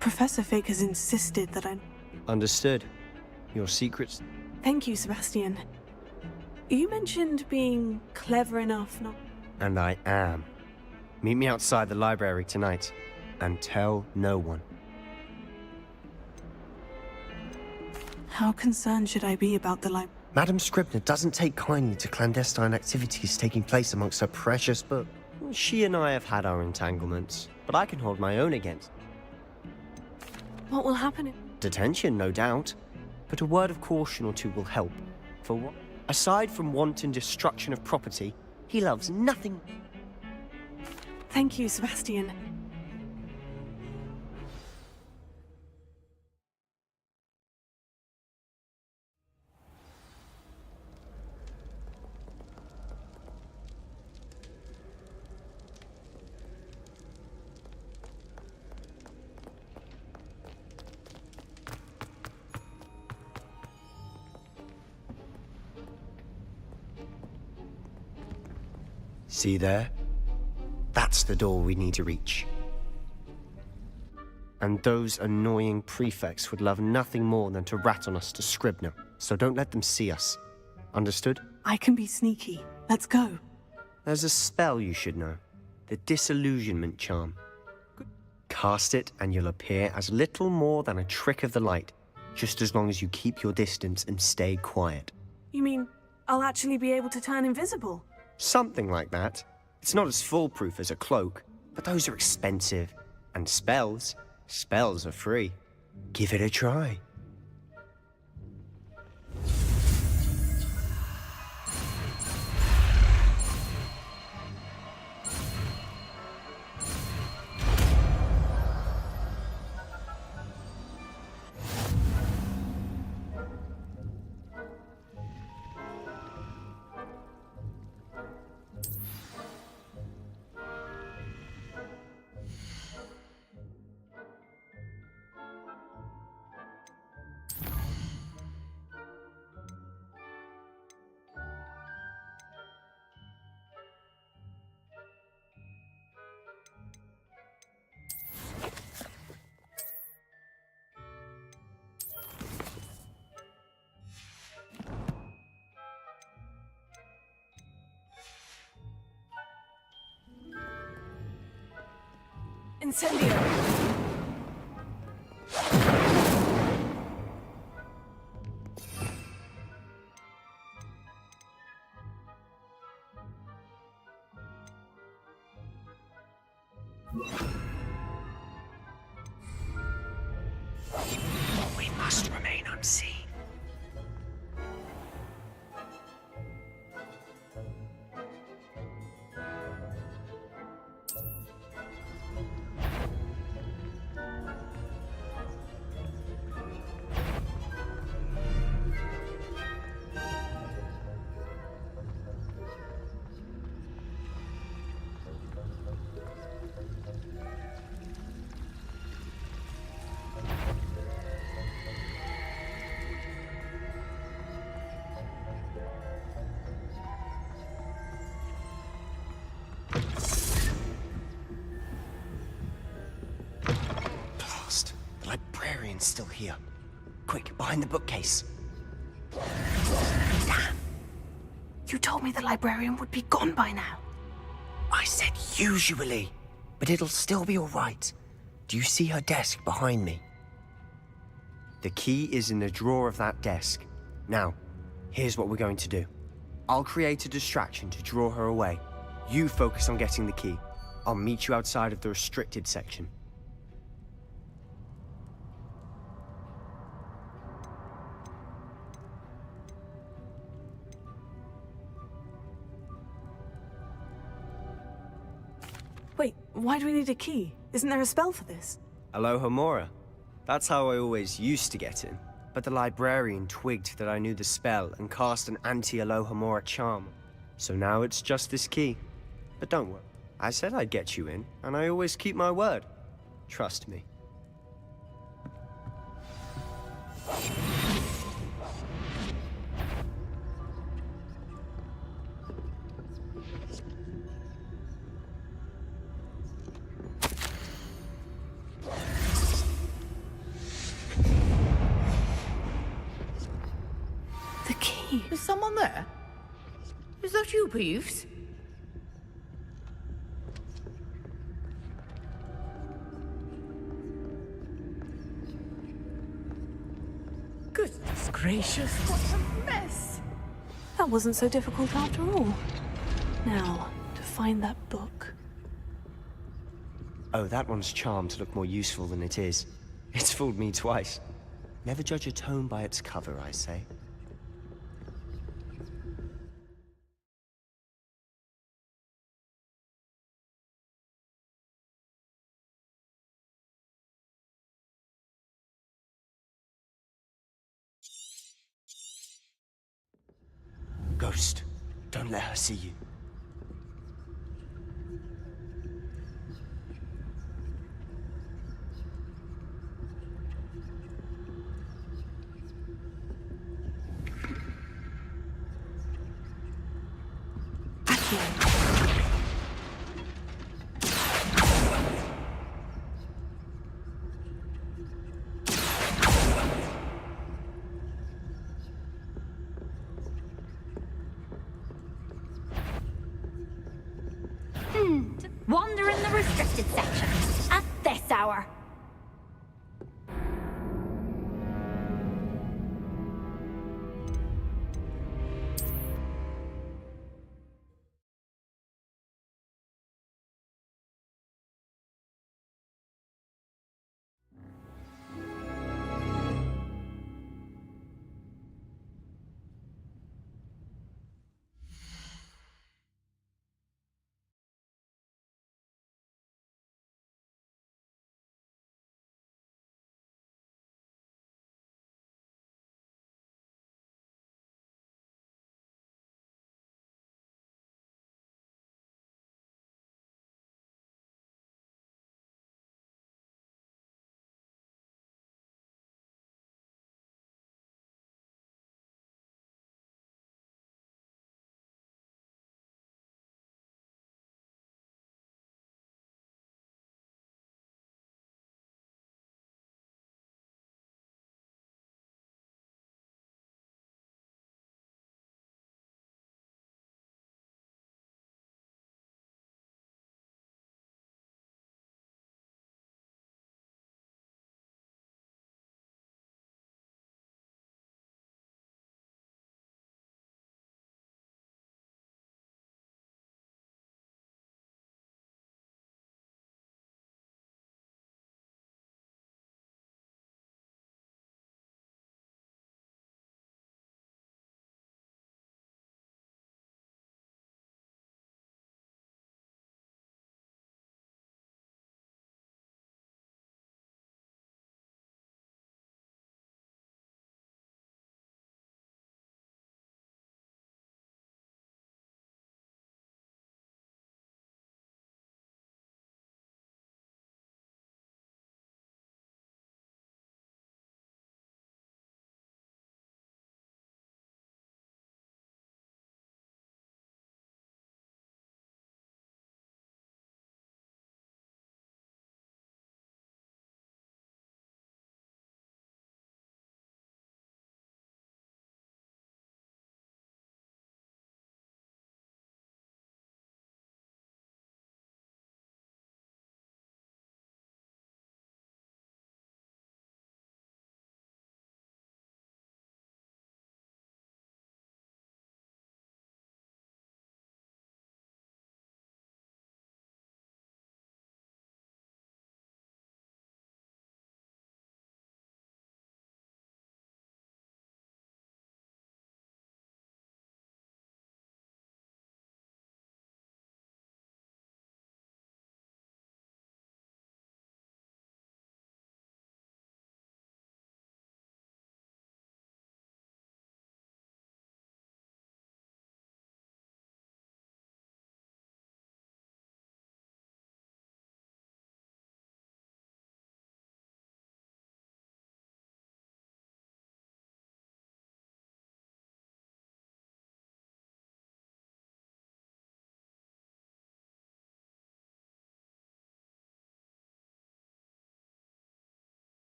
[SPEAKER 6] Professor Fig has insisted that I...
[SPEAKER 19] Understood. Your secrets...
[SPEAKER 6] Thank you, Sebastian. You mentioned being clever enough not...
[SPEAKER 19] And I am. Meet me outside the library tonight, and tell no one.
[SPEAKER 6] How concerned should I be about the library?
[SPEAKER 19] Madam Scribner doesn't take kindly to clandestine activities taking place amongst her precious book. She and I have had our entanglements, but I can hold my own against.
[SPEAKER 6] What will happen if...
[SPEAKER 19] Detention, no doubt. But a word of caution or two will help. For what? Aside from wanton destruction of property, he loves nothing.
[SPEAKER 6] Thank you, Sebastian.
[SPEAKER 19] See there? That's the door we need to reach. And those annoying prefects would love nothing more than to rat on us to Scribner, so don't let them see us. Understood?
[SPEAKER 6] I can be sneaky. Let's go.
[SPEAKER 19] There's a spell you should know. The Disillusionment Charm. Cast it and you'll appear as little more than a trick of the light, just as long as you keep your distance and stay quiet.
[SPEAKER 6] You mean I'll actually be able to turn invisible?
[SPEAKER 19] Something like that. It's not as foolproof as a cloak, but those are expensive. And spells are free. Give it a try.
[SPEAKER 6] Incendio!
[SPEAKER 19] We must remain unseen. The librarian's still here. Quick, behind the bookcase.
[SPEAKER 6] Damn! You told me the librarian would be gone by now.
[SPEAKER 19] I said usually, but it'll still be all right. Do you see her desk behind me? The key is in the drawer of that desk. Now, here's what we're going to do. I'll create a distraction to draw her away. You focus on getting the key. I'll meet you outside of the restricted section.
[SPEAKER 6] Wait, why do we need a key? Isn't there a spell for this?
[SPEAKER 19] Alohomora. That's how I always used to get in. But the librarian twigged that I knew the spell and cast an anti-Alohomora charm. So now it's just this key. But don't worry. I said I'd get you in, and I always keep my word. Trust me.
[SPEAKER 6] The key.
[SPEAKER 22] Is someone there? Is that you, Peeves? Goodness gracious, what a mess!
[SPEAKER 6] That wasn't so difficult after all. Now, to find that book.
[SPEAKER 19] Oh, that one's charmed to look more useful than it is. It's fooled me twice. Never judge a tome by its cover, I say. Ghost, don't let her see you.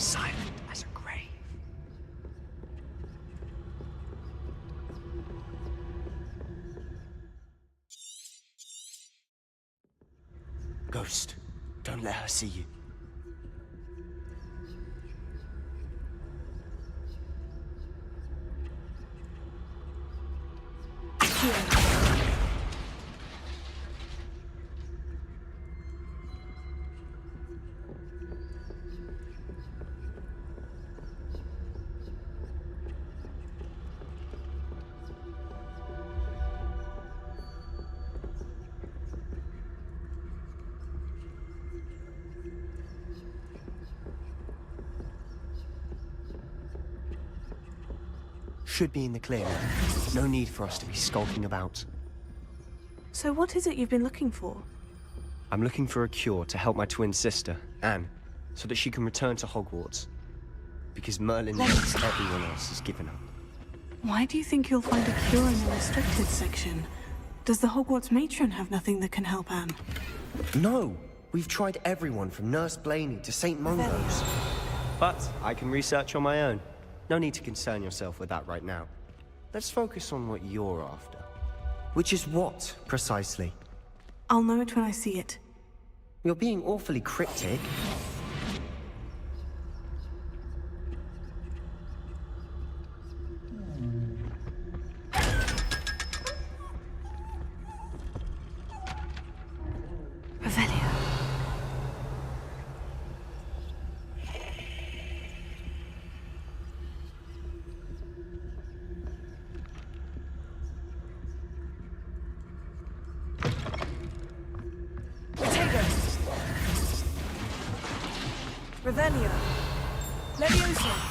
[SPEAKER 19] silent as a grave. Ghost, don't let her see you. Should be in the clear. No need for us to be skulking about.
[SPEAKER 6] So what is it you've been looking for?
[SPEAKER 19] I'm looking for a cure to help my twin sister, Anne, so that she can return to Hogwarts. Because Merlin knows everyone else has given up.
[SPEAKER 6] Why do you think you'll find a cure in the restricted section? Does the Hogwarts matron have nothing that can help Anne?
[SPEAKER 19] No! We've tried everyone from Nurse Blaney to St. Mungo's. But I can research on my own. No need to concern yourself with that right now. Let's focus on what you're after. Which is what, precisely?
[SPEAKER 6] I'll know it when I see it.
[SPEAKER 19] You're being awfully cryptic.
[SPEAKER 6] Revelio. Leviosa.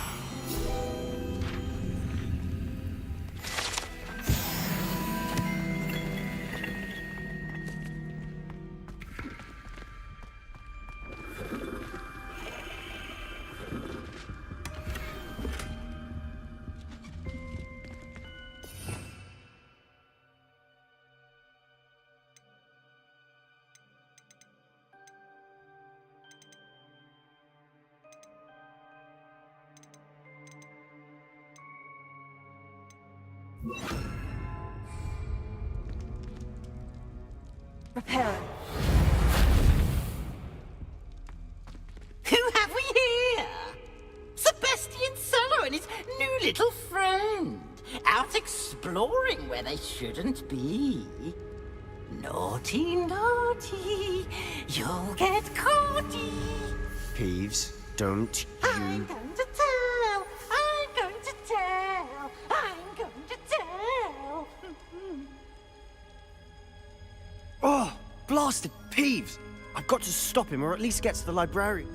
[SPEAKER 7] Prepare.
[SPEAKER 13] Who have we here? Sebastian Solo and his new little friend. Out exploring where they shouldn't be. Naughty, naughty. You'll get caughty.
[SPEAKER 19] Peeves, don't
[SPEAKER 13] I'm going to tell. I'm going to tell. I'm going to tell.
[SPEAKER 19] Oh, blasted Peeves! I've got to stop him, or at least get to the librarian.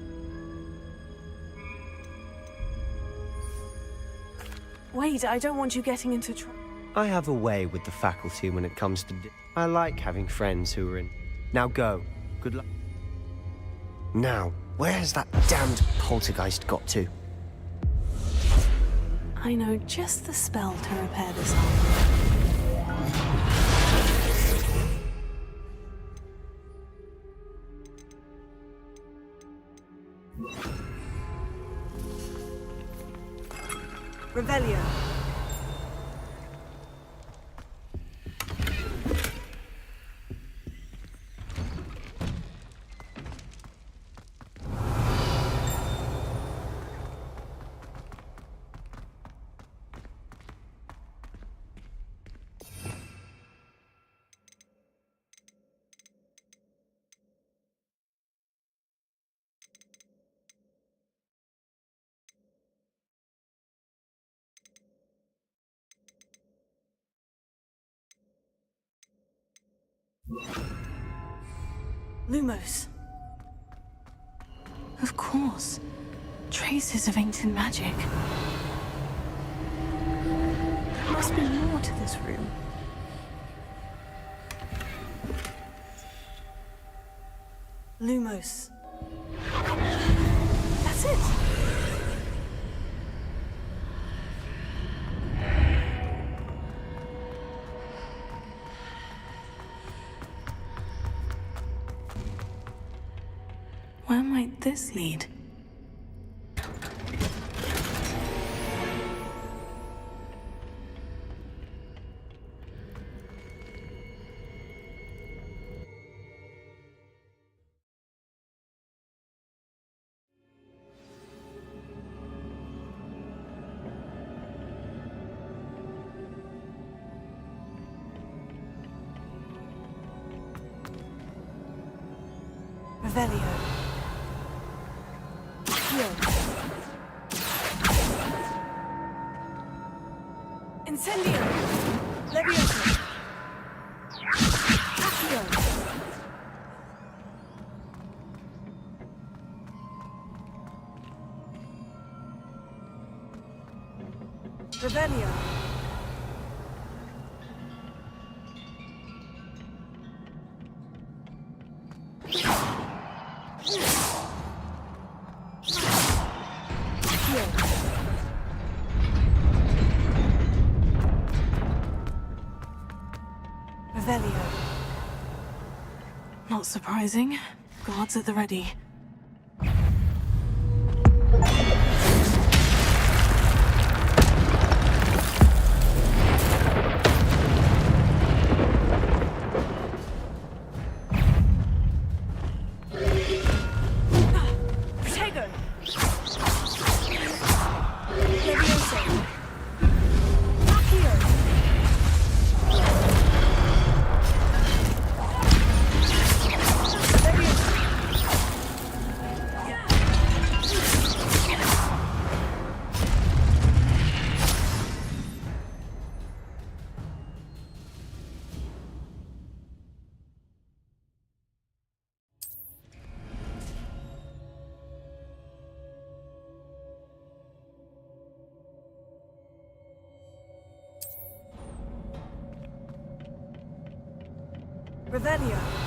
[SPEAKER 6] Wait, I don't want you getting into trouble.
[SPEAKER 19] I have a way with the faculty when it comes to... I like having friends who are in... Now go. Good luck. Now, where has that damned poltergeist got to?
[SPEAKER 6] I know just the spell to repair this armor. Revelio. Lumos. Of course. Traces of ancient magic. There must be more to this room. Lumos. That's it! Where might this lead? Revelio. Accio. Incendio. Levioso. Accio. Revelio. Revelio. Not surprising. Guards at the ready. Protego. Levioso. Accio. Revelio.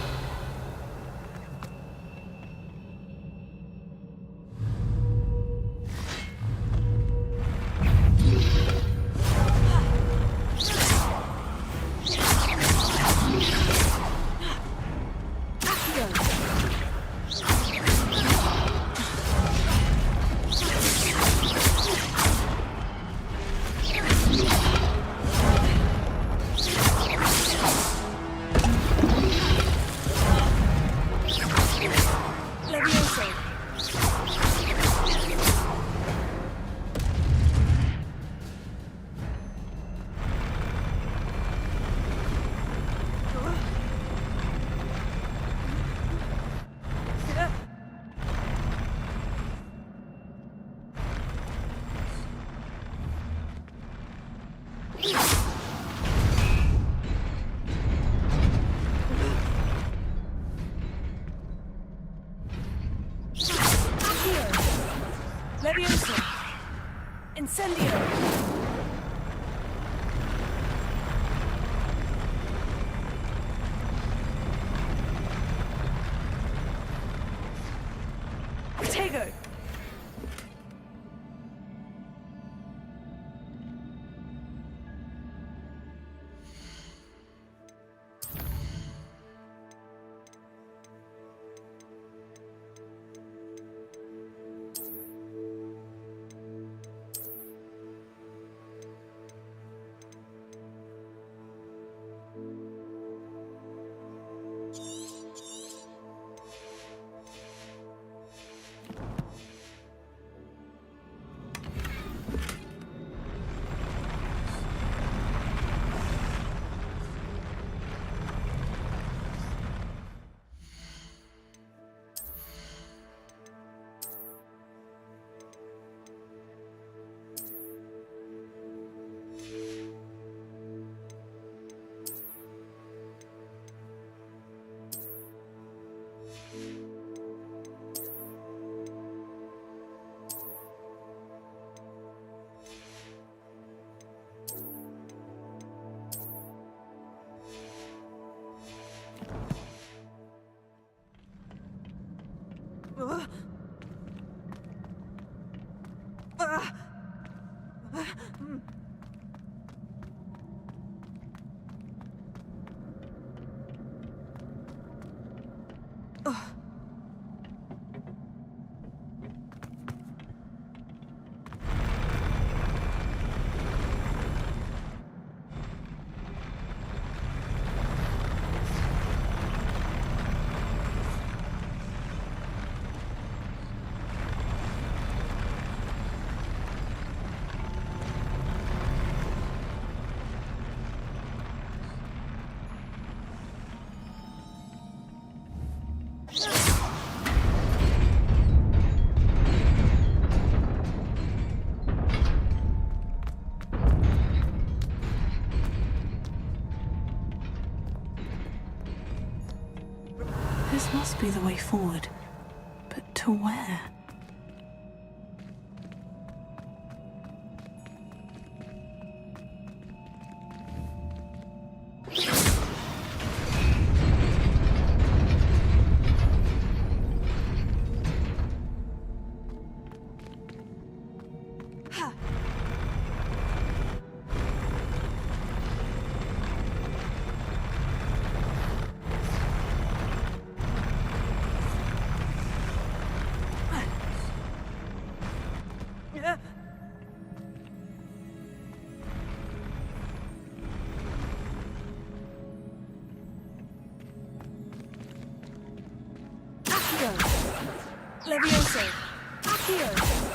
[SPEAKER 6] Levioso. Incendio. Protego. must be the way forward. But to where?
[SPEAKER 13] Levioso! Accio!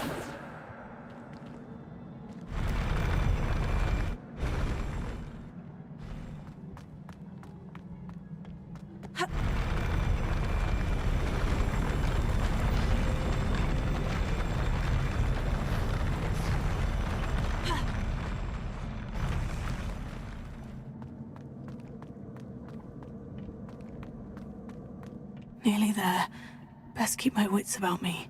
[SPEAKER 6] Nearly there. Best keep my wits about me.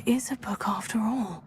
[SPEAKER 6] is a book after all.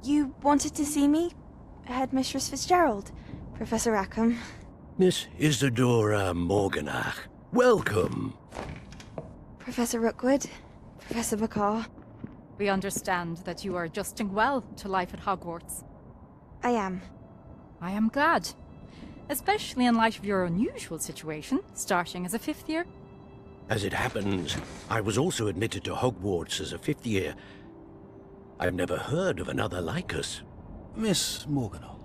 [SPEAKER 7] You wanted to see me? Headmistress Fitzgerald, Professor Rackham.
[SPEAKER 18] Miss Isadora Morganach, welcome.
[SPEAKER 7] Professor Rookwood, Professor Bakar.
[SPEAKER 4] We understand that you are adjusting well to life at Hogwarts.
[SPEAKER 7] I am.
[SPEAKER 4] I am glad. Especially in light of your unusual situation, starting as a 5th year.
[SPEAKER 18] As it happens, I was also admitted to Hogwarts as a 5th year. I've never heard of another like us.
[SPEAKER 8] Miss Morganach,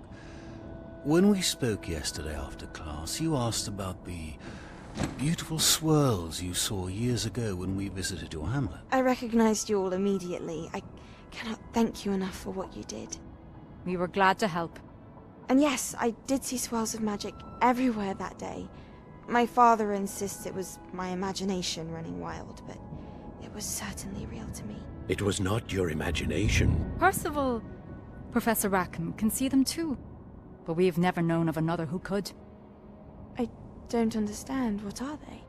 [SPEAKER 8] when we spoke yesterday after class, you asked about the beautiful swirls you saw years ago when we visited your hamlet.
[SPEAKER 7] I recognized you all immediately. I cannot thank you enough for what you did.
[SPEAKER 4] We were glad to help.
[SPEAKER 7] And yes, I did see swirls of magic everywhere that day. My father insists it was my imagination running wild, but it was certainly real to me.
[SPEAKER 18] It was not your imagination.
[SPEAKER 4] Percival, Professor Rackham can see them too. But we have never known of another who could.
[SPEAKER 7] I don't understand. What are they?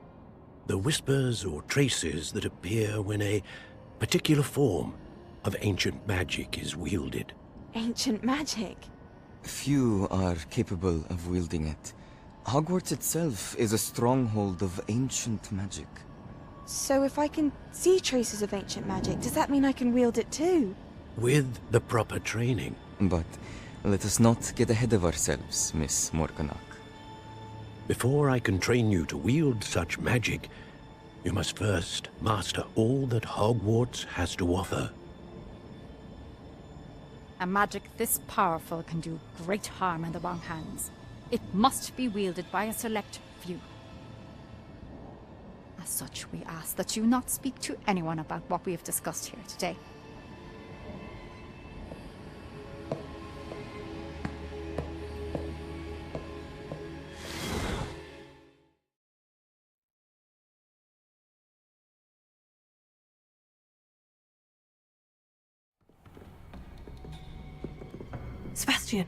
[SPEAKER 18] The whispers or traces that appear when a particular form of ancient magic is wielded.
[SPEAKER 7] Ancient magic?
[SPEAKER 2] Few are capable of wielding it. Hogwarts itself is a stronghold of ancient magic.
[SPEAKER 7] So if I can see traces of ancient magic, does that mean I can wield it too?
[SPEAKER 18] With the proper training.
[SPEAKER 2] But let us not get ahead of ourselves, Miss Morganach.
[SPEAKER 18] Before I can train you to wield such magic, you must first master all that Hogwarts has to offer.
[SPEAKER 4] A magic this powerful can do great harm in the wrong hands. It must be wielded by a select few. As such, we ask that you not speak to anyone about what we have discussed here today.
[SPEAKER 6] Sebastian.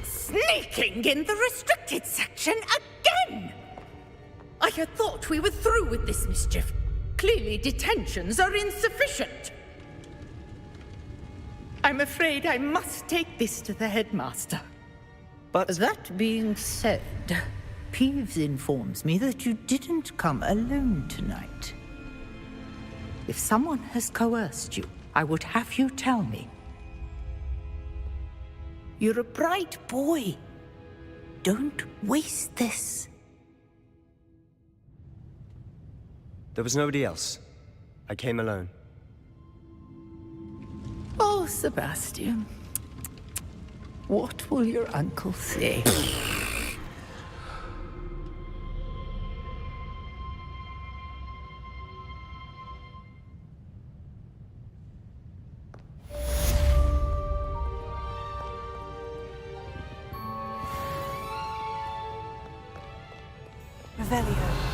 [SPEAKER 16] Sneaking in the restricted section again! I had thought we were through with this mischief. Clearly detentions are insufficient. I'm afraid I must take this to the headmaster.
[SPEAKER 19] But
[SPEAKER 16] that being said, Peeves informs me that you didn't come alone tonight. If someone has coerced you, I would have you tell me. You're a bright boy. Don't waste this.
[SPEAKER 19] there was nobody else. I came alone.
[SPEAKER 16] Oh, Sebastian. What will your uncle say?
[SPEAKER 6] Revelio.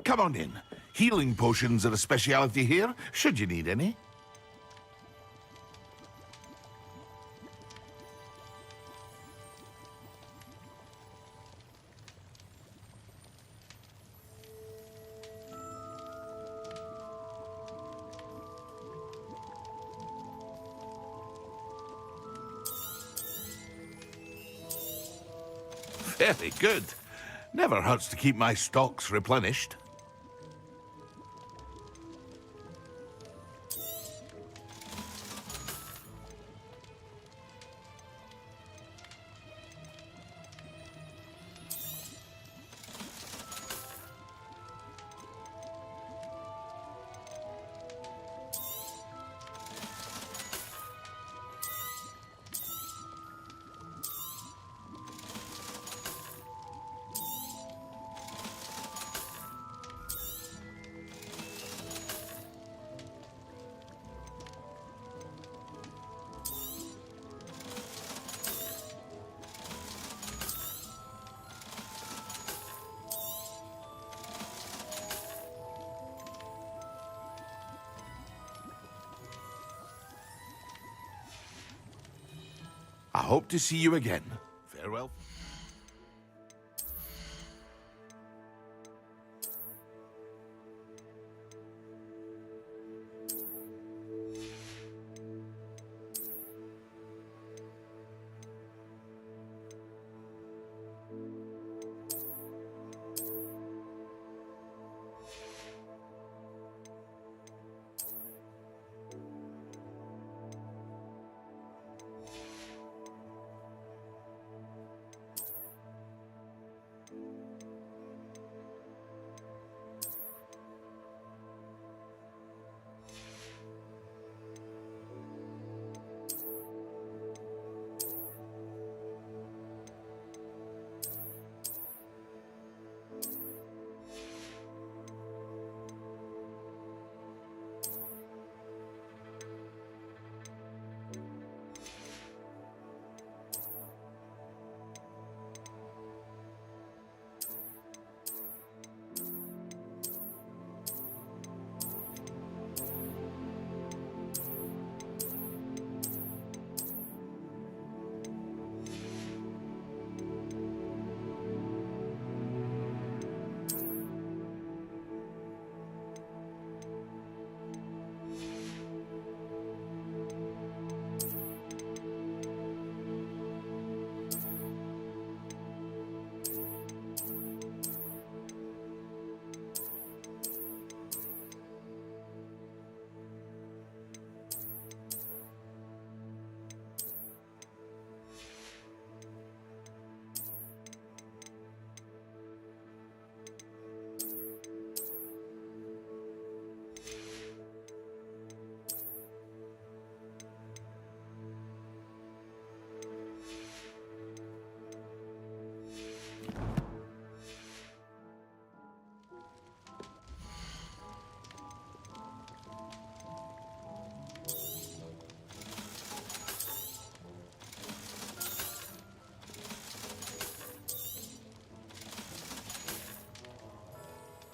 [SPEAKER 15] Come on in. Healing potions are a speciality here, should you need any. Very good. Never hurts to keep my stocks replenished. hope to see you again. Farewell.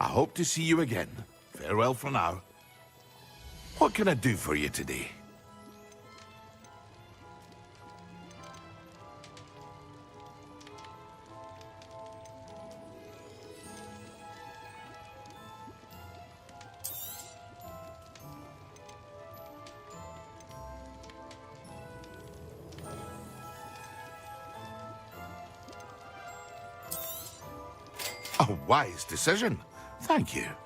[SPEAKER 15] I hope to see you again. Farewell for now. What can I do for you today? A wise decision. Thank you.